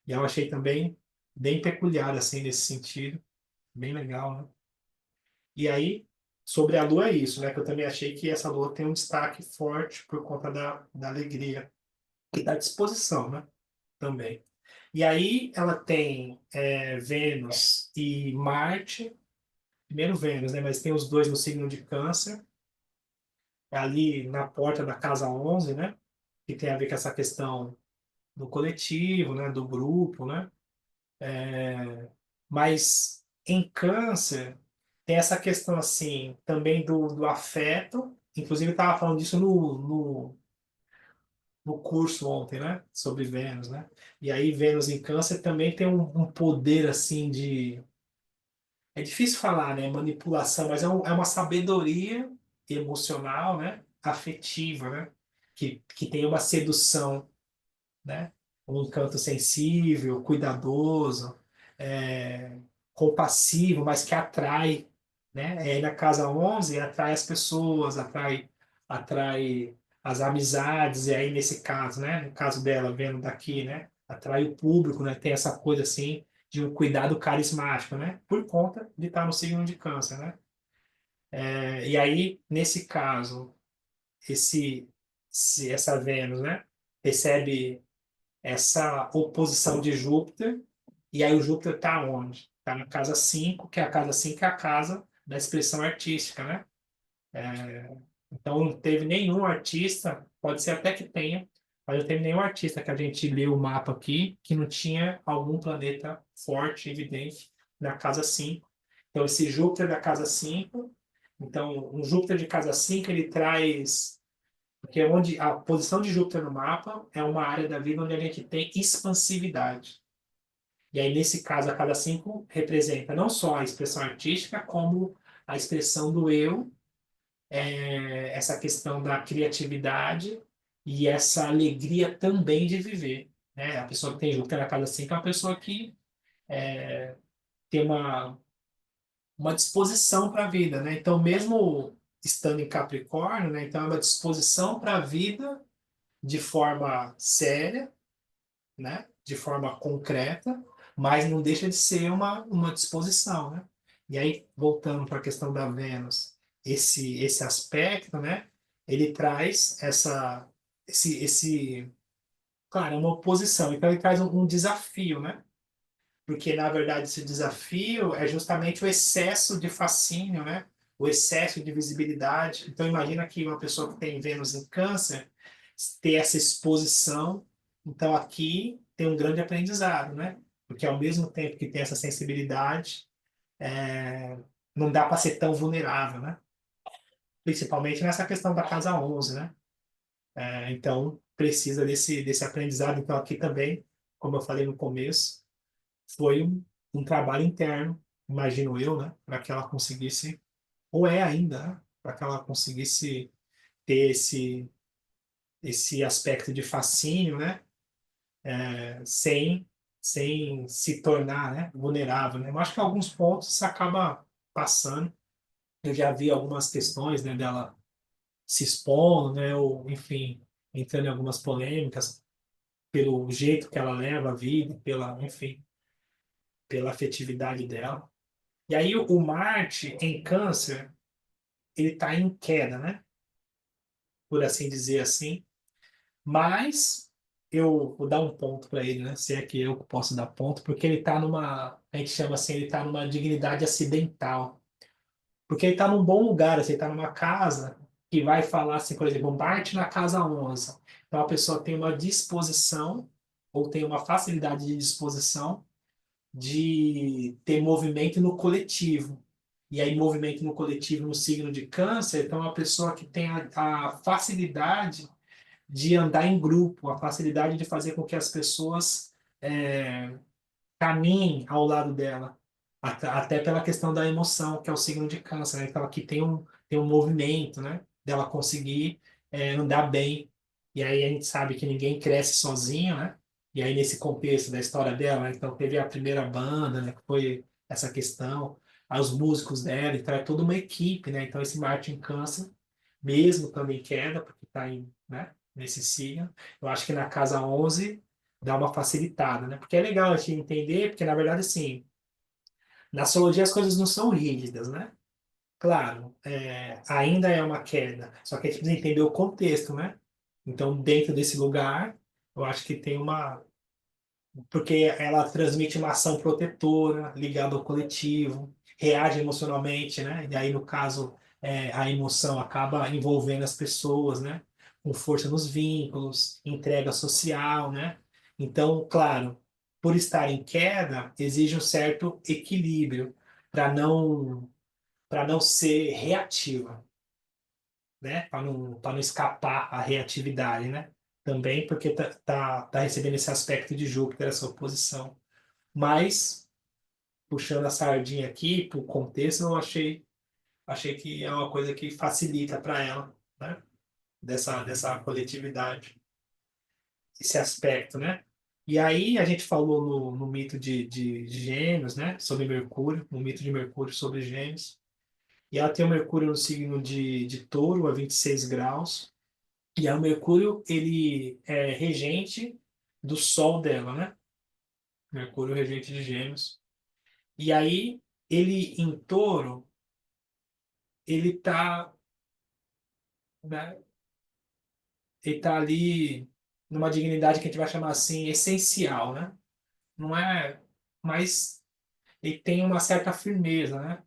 E eu achei também bem peculiar, assim, nesse sentido, bem legal, né? E aí, sobre a Lua é isso, né, que eu também achei que essa Lua tem um destaque forte por conta da alegria e da disposição, né, também. E aí ela tem Vênus e Marte, primeiro Vênus, né, mas tem os dois no signo de Câncer, ali na porta da casa 11, né? que tem a ver com essa questão do coletivo, né, do grupo, né? Mas em câncer tem essa questão assim também do afeto. Inclusive eu estava falando disso no curso ontem, né, sobre Vênus, né? E aí Vênus em câncer também tem um poder assim de, é difícil falar, né, manipulação, mas é uma sabedoria emocional, né, afetiva, né, que tem uma sedução, né? Um encanto sensível, cuidadoso, é, compassivo, mas que atrai, né? E aí na casa 11 atrai as pessoas, atrai as amizades, e aí nesse caso, né? No caso dela, vendo daqui, né? Atrai o público, né? Tem essa coisa assim de um cuidado carismático, né? Por conta de estar no signo de câncer, né? E aí, nesse caso, essa Vênus, né? Recebe essa oposição de Júpiter, e aí o Júpiter está onde? Está na casa 5, que é a casa 5 é a casa da expressão artística, né? Então não teve nenhum artista, pode ser até que tenha, mas não teve nenhum artista que a gente leu o mapa aqui que não tinha algum planeta forte, evidente, na casa 5. Então esse Júpiter da casa 5, então um Júpiter de casa 5 ele traz porque onde a posição de Júpiter no mapa é uma área da vida onde a gente tem expansividade. E aí, nesse caso, a cada 5 representa não só a expressão artística, como a expressão do eu, essa questão da criatividade e essa alegria também de viver. Né? A pessoa que tem Júpiter na casa 5 é uma pessoa que tem uma disposição para a vida. Né? Então, mesmo estando em Capricórnio, né? Então é uma disposição para a vida de forma séria, né? De forma concreta, mas não deixa de ser uma disposição, né? E aí, voltando para a questão da Vênus, esse aspecto, né? Ele traz claro, é uma oposição, então ele traz um desafio, né? Porque, na verdade, esse desafio é justamente o excesso de fascínio, né? O excesso de visibilidade. Então, imagina que uma pessoa que tem Vênus em Câncer ter essa exposição. Então, aqui tem um grande aprendizado, né? Porque, ao mesmo tempo que tem essa sensibilidade, não dá para ser tão vulnerável, né? Principalmente nessa questão da casa 11, né? Então, precisa desse aprendizado. Então, aqui também, como eu falei no começo, foi um trabalho interno, imagino eu, né, para que ela conseguisse, ou é ainda, né, para que ela conseguisse ter esse aspecto de fascínio, né, sem se tornar, né, vulnerável, né. Eu acho que alguns pontos você acaba passando. Eu já vi algumas questões, né, dela se expondo, né, ou enfim, entrando em algumas polêmicas pelo jeito que ela leva a vida, enfim, pela afetividade dela. E aí o Marte em Câncer, ele está em queda, né? Por assim dizer assim. Mas eu vou dar um ponto para ele, né? Se é que eu posso dar ponto, porque ele está a gente chama assim, ele está numa dignidade acidental. Porque ele está num bom lugar, assim, ele está numa casa que vai falar assim, por exemplo, Marte na casa 11. Então a pessoa tem uma disposição ou tem uma facilidade de disposição de ter movimento no coletivo. E aí, movimento no coletivo no signo de Câncer, então, é uma pessoa que tem a facilidade de andar em grupo, a facilidade de fazer com que as pessoas caminhem ao lado dela, até pela questão da emoção, que é o signo de Câncer, né? Então, aqui tem um movimento, né? Dela conseguir andar bem. E aí a gente sabe que ninguém cresce sozinho, né? E aí, nesse contexto da história dela, né? Então, teve a primeira banda, né? Que foi essa questão, aí os músicos dela, então é toda uma equipe, né? Então, esse Martin Câncer, mesmo estando em queda, porque está né? Nesse signo, eu acho que na casa 11 dá uma facilitada, né? Porque é legal a gente entender, porque na verdade, assim, na astrologia as coisas não são rígidas, né? Claro, ainda é uma queda, só que a gente precisa entender o contexto, né? Então, dentro desse lugar, eu acho que tem porque ela transmite uma ação protetora ligada ao coletivo, reage emocionalmente, né? E aí, no caso, a emoção acaba envolvendo as pessoas, né? com força nos vínculos, entrega social, né? Então, claro, por estar em queda, exige um certo equilíbrio para não ser reativa, né? Para não escapar à reatividade, né? Também porque tá recebendo esse aspecto de Júpiter, essa oposição. Mas, puxando a sardinha aqui para o contexto, eu achei que é uma coisa que facilita para ela, né? Dessa coletividade, esse aspecto, né? E aí a gente falou no mito de Gêmeos, né? Sobre Mercúrio, no mito de Mercúrio sobre Gêmeos. E ela tem o Mercúrio no signo de Touro, a 26 graus. E aí o Mercúrio, ele é regente do Sol dela, né? Mercúrio regente de Gêmeos. E aí, ele em Touro, ele tá, né? Ele tá ali numa dignidade que a gente vai chamar assim, essencial, né? Não é, mas ele tem uma certa firmeza, né?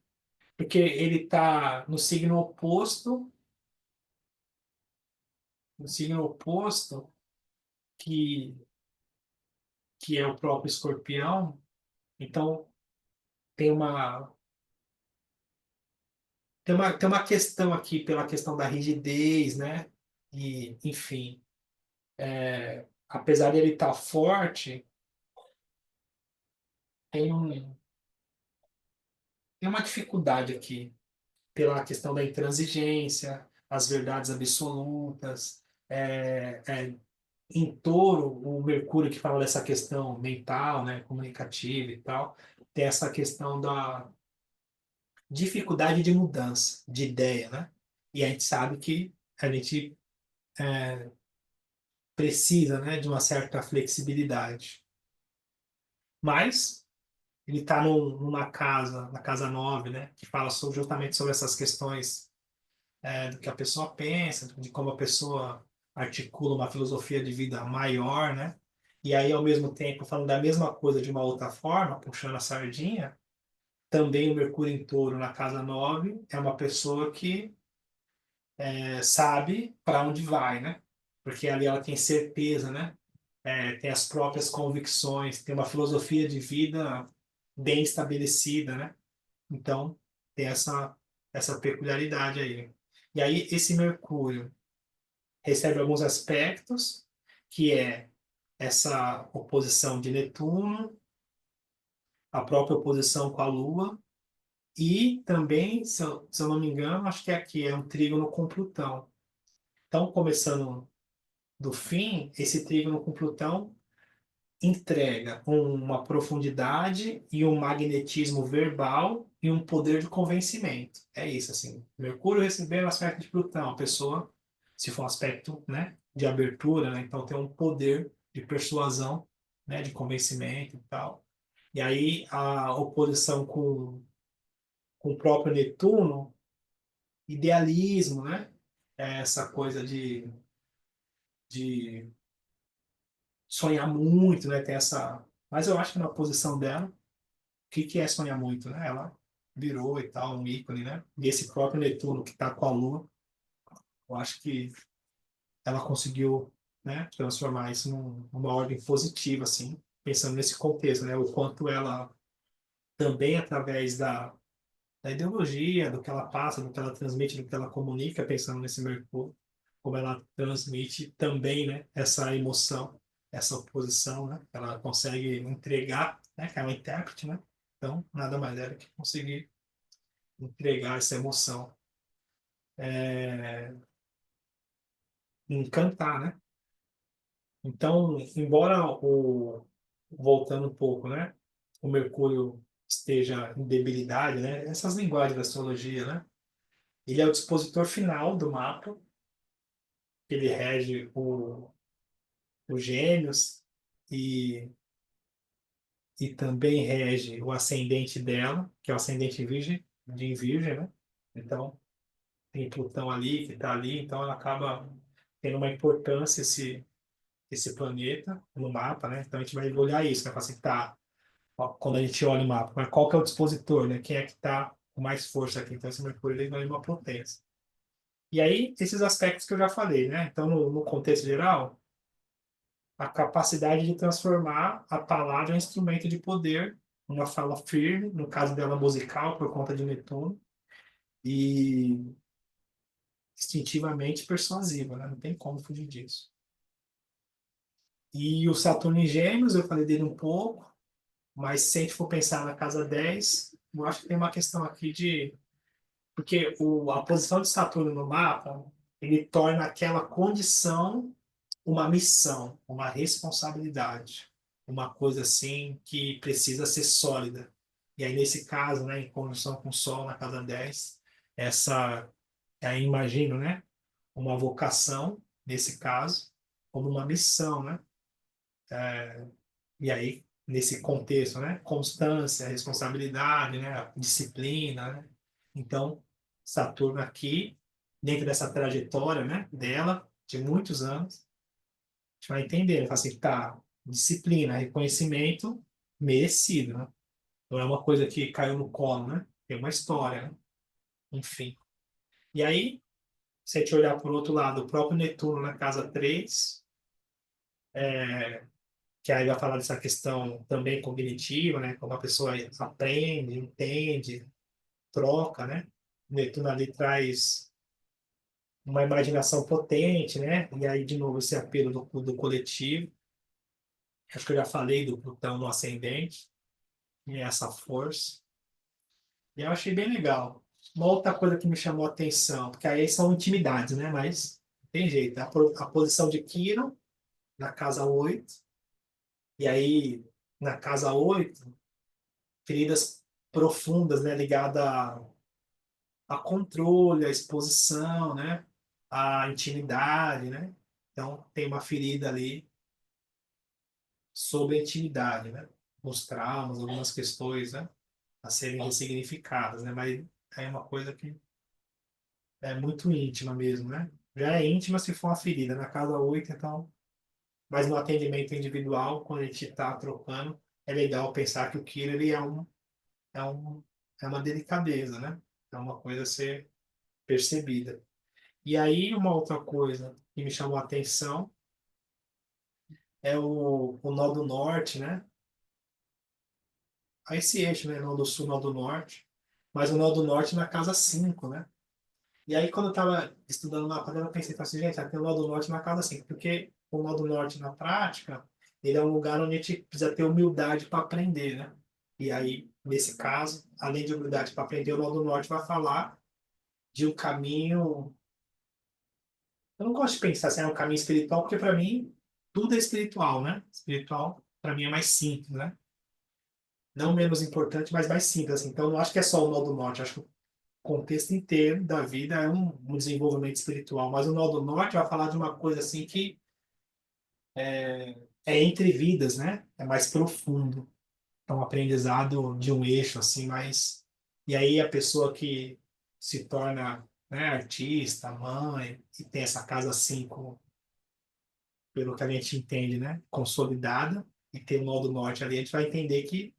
Porque ele tá no signo oposto que que é o próprio Escorpião. Então tem uma tem uma questão aqui pela questão da rigidez, né? E enfim, apesar de ele estar forte, tem tem uma dificuldade aqui pela questão da intransigência, as verdades absolutas. Em Touro, o Mercúrio que fala dessa questão mental, né, comunicativa e tal, tem essa questão da dificuldade de mudança de ideia, né? E a gente sabe que a gente precisa, né, de uma certa flexibilidade. Mas ele está numa casa, na casa 9, né, que fala justamente sobre essas questões do que a pessoa pensa, de como a pessoa articula uma filosofia de vida maior, né? E aí, ao mesmo tempo, falando da mesma coisa de uma outra forma, puxando a sardinha, também o Mercúrio em Touro na casa 9 é uma pessoa que sabe para onde vai, né? Porque ali ela tem certeza, né? Tem as próprias convicções, tem uma filosofia de vida bem estabelecida, né? Então, tem essa peculiaridade aí. E aí, esse Mercúrio recebe alguns aspectos, que é essa oposição de Netuno, a própria oposição com a Lua, e também, se eu não me engano, acho que aqui é um trígono com Plutão. Então, começando do fim, esse trígono com Plutão entrega uma profundidade e um magnetismo verbal e um poder de convencimento. É isso, assim. Mercúrio recebendo o aspecto de Plutão, a pessoa, se for um aspecto, né, de abertura, né, então tem um poder de persuasão, né, de convencimento e tal. E aí a oposição com o próprio Netuno, idealismo, né, essa coisa de sonhar muito, né, tem essa... Mas eu acho que na posição dela, que é sonhar muito, né? Ela virou e tal, um ícone, né? E esse próprio Netuno que está com a Lua, eu acho que ela conseguiu, né, transformar isso numa ordem positiva, assim, pensando nesse contexto, né? O quanto ela também, através da ideologia, do que ela passa, do que ela transmite, do que ela comunica, pensando nesse Mercúrio, como ela transmite também, né, essa emoção, essa oposição, né? Ela consegue entregar, né? Que é uma intérprete, né? Então, nada mais é do que conseguir entregar essa emoção, encantar, né? Então, embora voltando um pouco, né? O Mercúrio esteja em debilidade, né? Essas linguagens da astrologia, né? Ele é o dispositor final do mapa, ele rege o Gêmeos e, e também rege o ascendente dela, que é o ascendente Virgem, né? Então, tem Plutão ali, que está ali, então ela acaba tendo uma importância esse planeta no mapa, né? Então a gente vai olhar isso, né? Falar assim, tá, ó, quando a gente olha o mapa, mas qual que é o dispositor, né? Quem é que está com mais força aqui? Então esse Mercúrio ele ganha uma potência. E aí, esses aspectos que eu já falei, né? Então, no contexto geral, a capacidade de transformar a palavra em instrumento de poder, uma fala firme, no caso dela musical, por conta de Netuno, e instintivamente persuasiva, né? Não tem como fugir disso. E o Saturno em Gêmeos, eu falei dele um pouco, mas se a gente for pensar na casa 10, eu acho que tem uma questão aqui de... Porque a posição de Saturno no mapa, ele torna aquela condição uma missão, uma responsabilidade, uma coisa assim que precisa ser sólida. E aí, nesse caso, né, em conjunção com o Sol na casa 10, essa, aí imagino, né, uma vocação, nesse caso, como uma missão, né? E aí, nesse contexto, né, constância, responsabilidade, né, disciplina, né? Então, Saturno aqui, dentro dessa trajetória, né, dela, de muitos anos, gente vai entender, ele fala assim, tá, disciplina, reconhecimento merecido, né? Não é uma coisa que caiu no colo, né? Tem uma história, né? Enfim. E aí, se a gente olhar por outro lado, o próprio Netuno na casa 3, que aí vai falar dessa questão também cognitiva, né? Como a pessoa aprende, entende, troca, né? O Netuno ali traz uma imaginação potente, né? E aí, de novo, esse apelo do coletivo. Acho que eu já falei do Plutão no ascendente, e essa força. E eu achei bem legal. Uma outra coisa que me chamou a atenção, porque aí são intimidades, né? Mas tem jeito. A posição de Quirón na casa 8. E aí, na casa 8, feridas profundas, né? Ligadas a controle, a exposição, né? A intimidade, né? Então, tem uma ferida ali sobre a intimidade, né? Os traumas, algumas questões, né? A serem ressignificadas, né? Mas é uma coisa que é muito íntima mesmo, né? Já é íntima se for uma ferida. Na casa 8 então, mas no atendimento individual, quando a gente está trocando, é legal pensar que o killer ele é, um, é uma delicadeza, né? É uma coisa a ser percebida. E aí, uma outra coisa que me chamou a atenção é o nó do norte, né? Aí esse eixo, né? Nó do sul, nó do norte. Mas o nó do norte na casa 5, né? E aí, quando eu estava estudando o mapa dela, eu pensei assim, gente, tem o Nó do Norte na casa assim, porque o Nó do Norte, na prática, ele é um lugar onde a gente precisa ter humildade para aprender, né? E aí, nesse caso, além de humildade para aprender, o Nó do Norte vai falar de um caminho... Eu não gosto de pensar assim, é um caminho espiritual, porque para mim, tudo é espiritual, né? Espiritual, para mim, é mais simples, né? Não menos importante, mas mais simples, assim. Então, eu não acho que é só o Nó do Norte, acho que contexto inteiro da vida é um desenvolvimento espiritual, mas o Nó do Norte vai falar de uma coisa assim que é entre vidas, né? É mais profundo. É um aprendizado de um eixo assim, mais e aí a pessoa que se torna, né, artista, mãe, e tem essa casa assim, pelo que a gente entende, né, consolidada, e tem o Nó do Norte ali, a gente vai entender que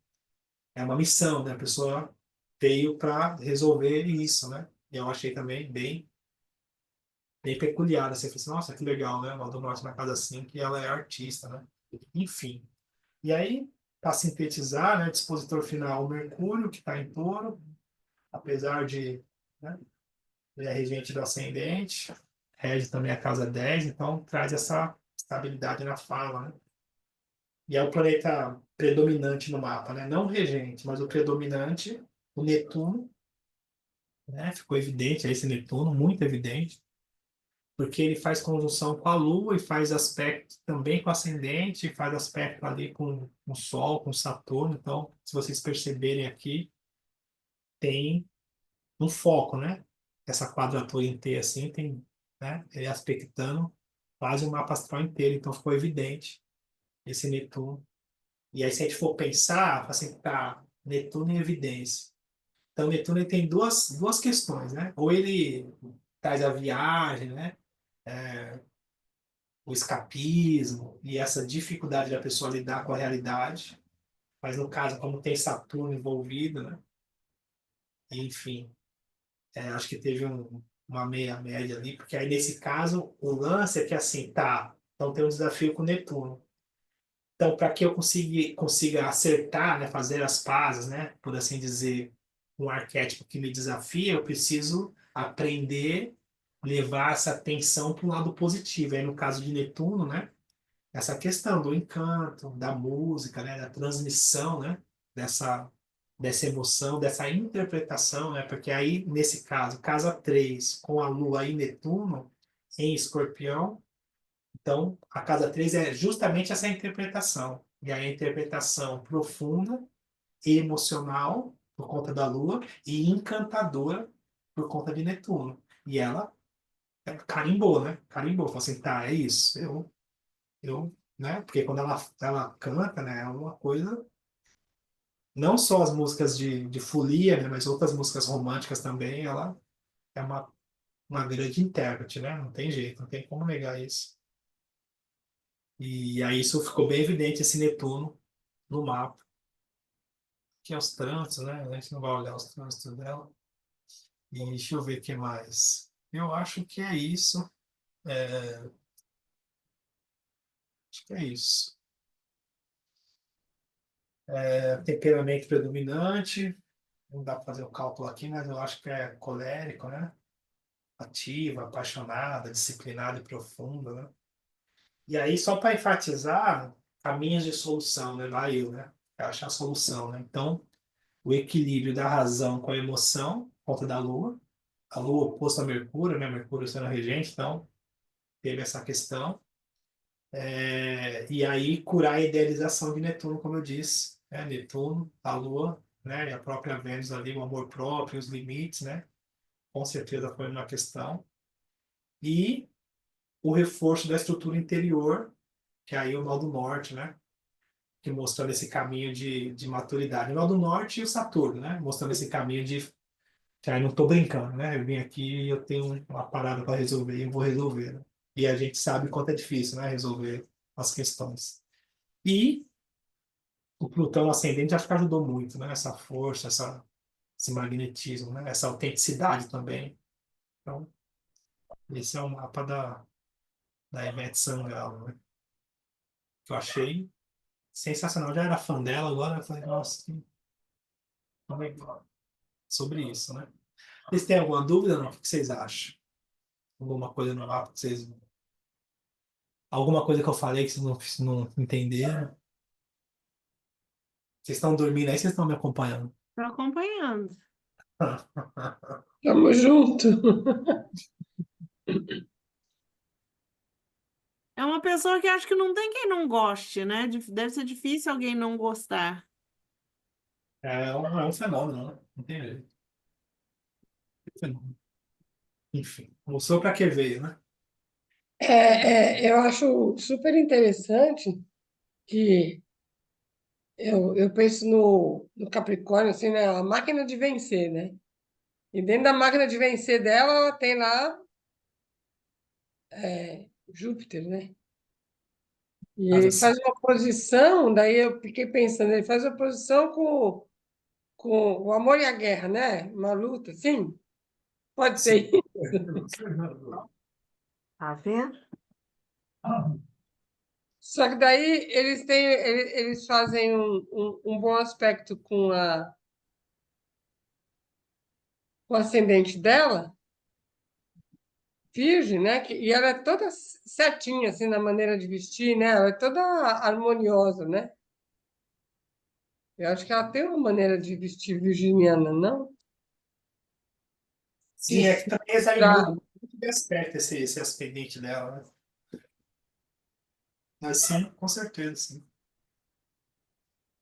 é uma missão, né? A pessoa veio para resolver isso, né? E eu achei também bem peculiar, assim, eu falei assim, nossa, que legal, né? Ela do Norte na casa 5 e ela é artista, né? Enfim. E aí, para sintetizar, né, dispositor final, o Mercúrio, que está em Touro, apesar de, né, ele é regente do ascendente, rege também a casa 10, então traz essa estabilidade na fala, né? E é o planeta predominante no mapa, né? Não o regente, mas o predominante, o Netuno, né? Ficou evidente aí esse Netuno, muito evidente, porque ele faz conjunção com a Lua e faz aspecto também com o ascendente, e faz aspecto ali com o Sol, com Saturno. Então, se vocês perceberem aqui, tem um foco, né? Essa quadratura inteira assim, tem, né? Ele aspectando quase o mapa astral inteiro. Então, ficou evidente esse Netuno. E aí, se a gente for pensar, assim, tá, Netuno em evidência. Então, Netuno ele tem duas questões, né? Ou ele traz a viagem, né? O escapismo e essa dificuldade da pessoa lidar com a realidade. Mas no caso, como tem Saturno envolvido, né? Enfim, acho que teve uma meia média ali, porque aí nesse caso o lance é que assim, tá, então tem um desafio com Netuno. Então, para que eu consiga acertar, né, fazer as pazes, né, por assim dizer, um arquétipo que me desafia, eu preciso aprender levar essa atenção para um lado positivo. Aí no caso de Netuno, né, essa questão do encanto, da música, né, da transmissão, né, dessa, dessa emoção, dessa interpretação, né, porque aí, nesse caso, casa 3 com a Lua em Netuno, em Escorpião, então a casa 3 é justamente essa interpretação. E aí a interpretação profunda e emocional, por conta da Lua, e encantadora, por conta de Netuno. E ela carimbou, né? Carimbou, falou assim, tá, é isso. Né? Porque quando ela canta, né, é uma coisa, não só as músicas de folia, né, mas outras músicas românticas também, ela é uma grande intérprete, né? Não tem jeito, não tem como negar isso. E aí isso ficou bem evidente, esse Netuno, no mapa, que é os trânsitos, né? A gente não vai olhar os trânsitos dela. E deixa eu ver o que mais. Eu acho que é isso. Acho que é isso. Temperamento predominante, não dá para fazer o cálculo aqui, mas eu acho que é colérico, né? Ativa, apaixonada, disciplinada e profunda, né? E aí, só para enfatizar, caminhos de solução, né? Lá eu, né? Achar a solução, né? Então, o equilíbrio da razão com a emoção, por conta da Lua. A Lua oposta a Mercúrio, né? Mercúrio sendo regente, então, teve essa questão. E aí, curar a idealização de Netuno, como eu disse, né? Netuno, a Lua, né? E a própria Vênus ali, o amor próprio, os limites, né? Com certeza foi uma questão. E o reforço da estrutura interior, que é aí o nó do norte, né? Que mostrando esse caminho de maturidade. O nó do norte e o Saturno, né? Mostrando esse caminho de. Que aí não estou brincando, né? Eu vim aqui e eu tenho uma parada para resolver e eu vou resolver, né? E a gente sabe quanto é difícil, né? Resolver as questões. E o Plutão ascendente acho que ajudou muito, né? Essa força, esse magnetismo, né? Essa autenticidade também. Então, esse é o mapa da Ivete Sangalo, né? Que eu achei sensacional. Eu já era fã dela, agora eu falei, nossa, que legal. Sobre isso, né? Vocês têm alguma dúvida, não? O que vocês acham? Alguma coisa no mapa que vocês... Alguma coisa que eu falei que vocês não entenderam? Vocês estão dormindo aí, vocês estão me acompanhando? Estou acompanhando. Tamo junto. É uma pessoa que acho que não tem quem não goste, né? Deve ser difícil alguém não gostar. É um fenômeno, né? Não tem jeito. É um fenômeno. Enfim, mostrou para que veio, né? Eu acho super interessante que eu penso no Capricórnio, assim, né? A máquina de vencer, né? E dentro da máquina de vencer dela, ela tem lá Júpiter, né? E Casa ele assim. faz uma posição, daí eu fiquei pensando, ele faz uma posição com o amor e a guerra, né? Uma luta, assim. Pode ser. Sim. Tá vendo? Só que daí eles fazem um bom aspecto com o ascendente dela, virgem, né? E ela é toda certinha, assim, na maneira de vestir, né? Ela é toda harmoniosa, né? Eu acho que ela tem uma maneira de vestir virginiana, não? Sim, é que também recebe Pra- muito de aspecto esse ascendente dela, né? Mas sim, com certeza, sim.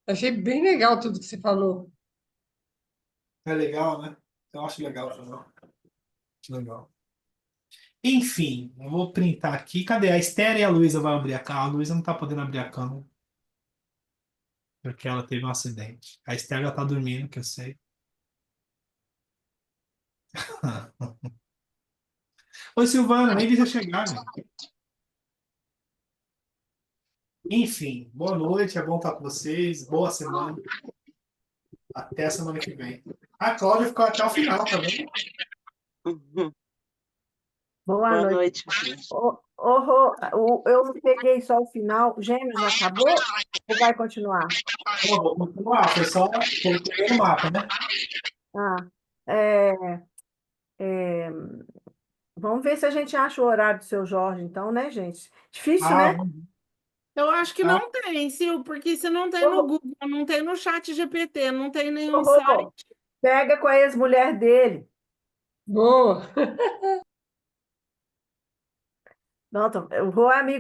Achei bem legal tudo que você falou. É legal, né? Eu acho legal também. Acho legal. Enfim, eu vou printar aqui. Cadê? A Esther e a Luísa vão abrir a cama. A Luísa não tá podendo abrir a cama, porque ela teve um acidente. A Esther já tá dormindo, que eu sei. Oi, Silvana, nem vi você chegar, gente. Enfim, boa noite, é bom estar com vocês. Boa semana. Até a semana que vem. A Cláudia ficou até o final, tá vendo? Boa Boa noite. noite. Eu peguei só o final. Gêmeos acabou ou vai continuar? Bom, vou continuar, foi só pelo primeiro mapa, né? Ah, é, é, vamos ver se a gente acha o horário do seu Jorge, então, né, gente? Difícil, Ah, né? Eu acho que ah, não tem, Sil, porque se não tem no Ô, Google, não tem no chat GPT, não tem nenhum Rô, site. pega com a ex-mulher dele. Boa! Não, o Rô é amigo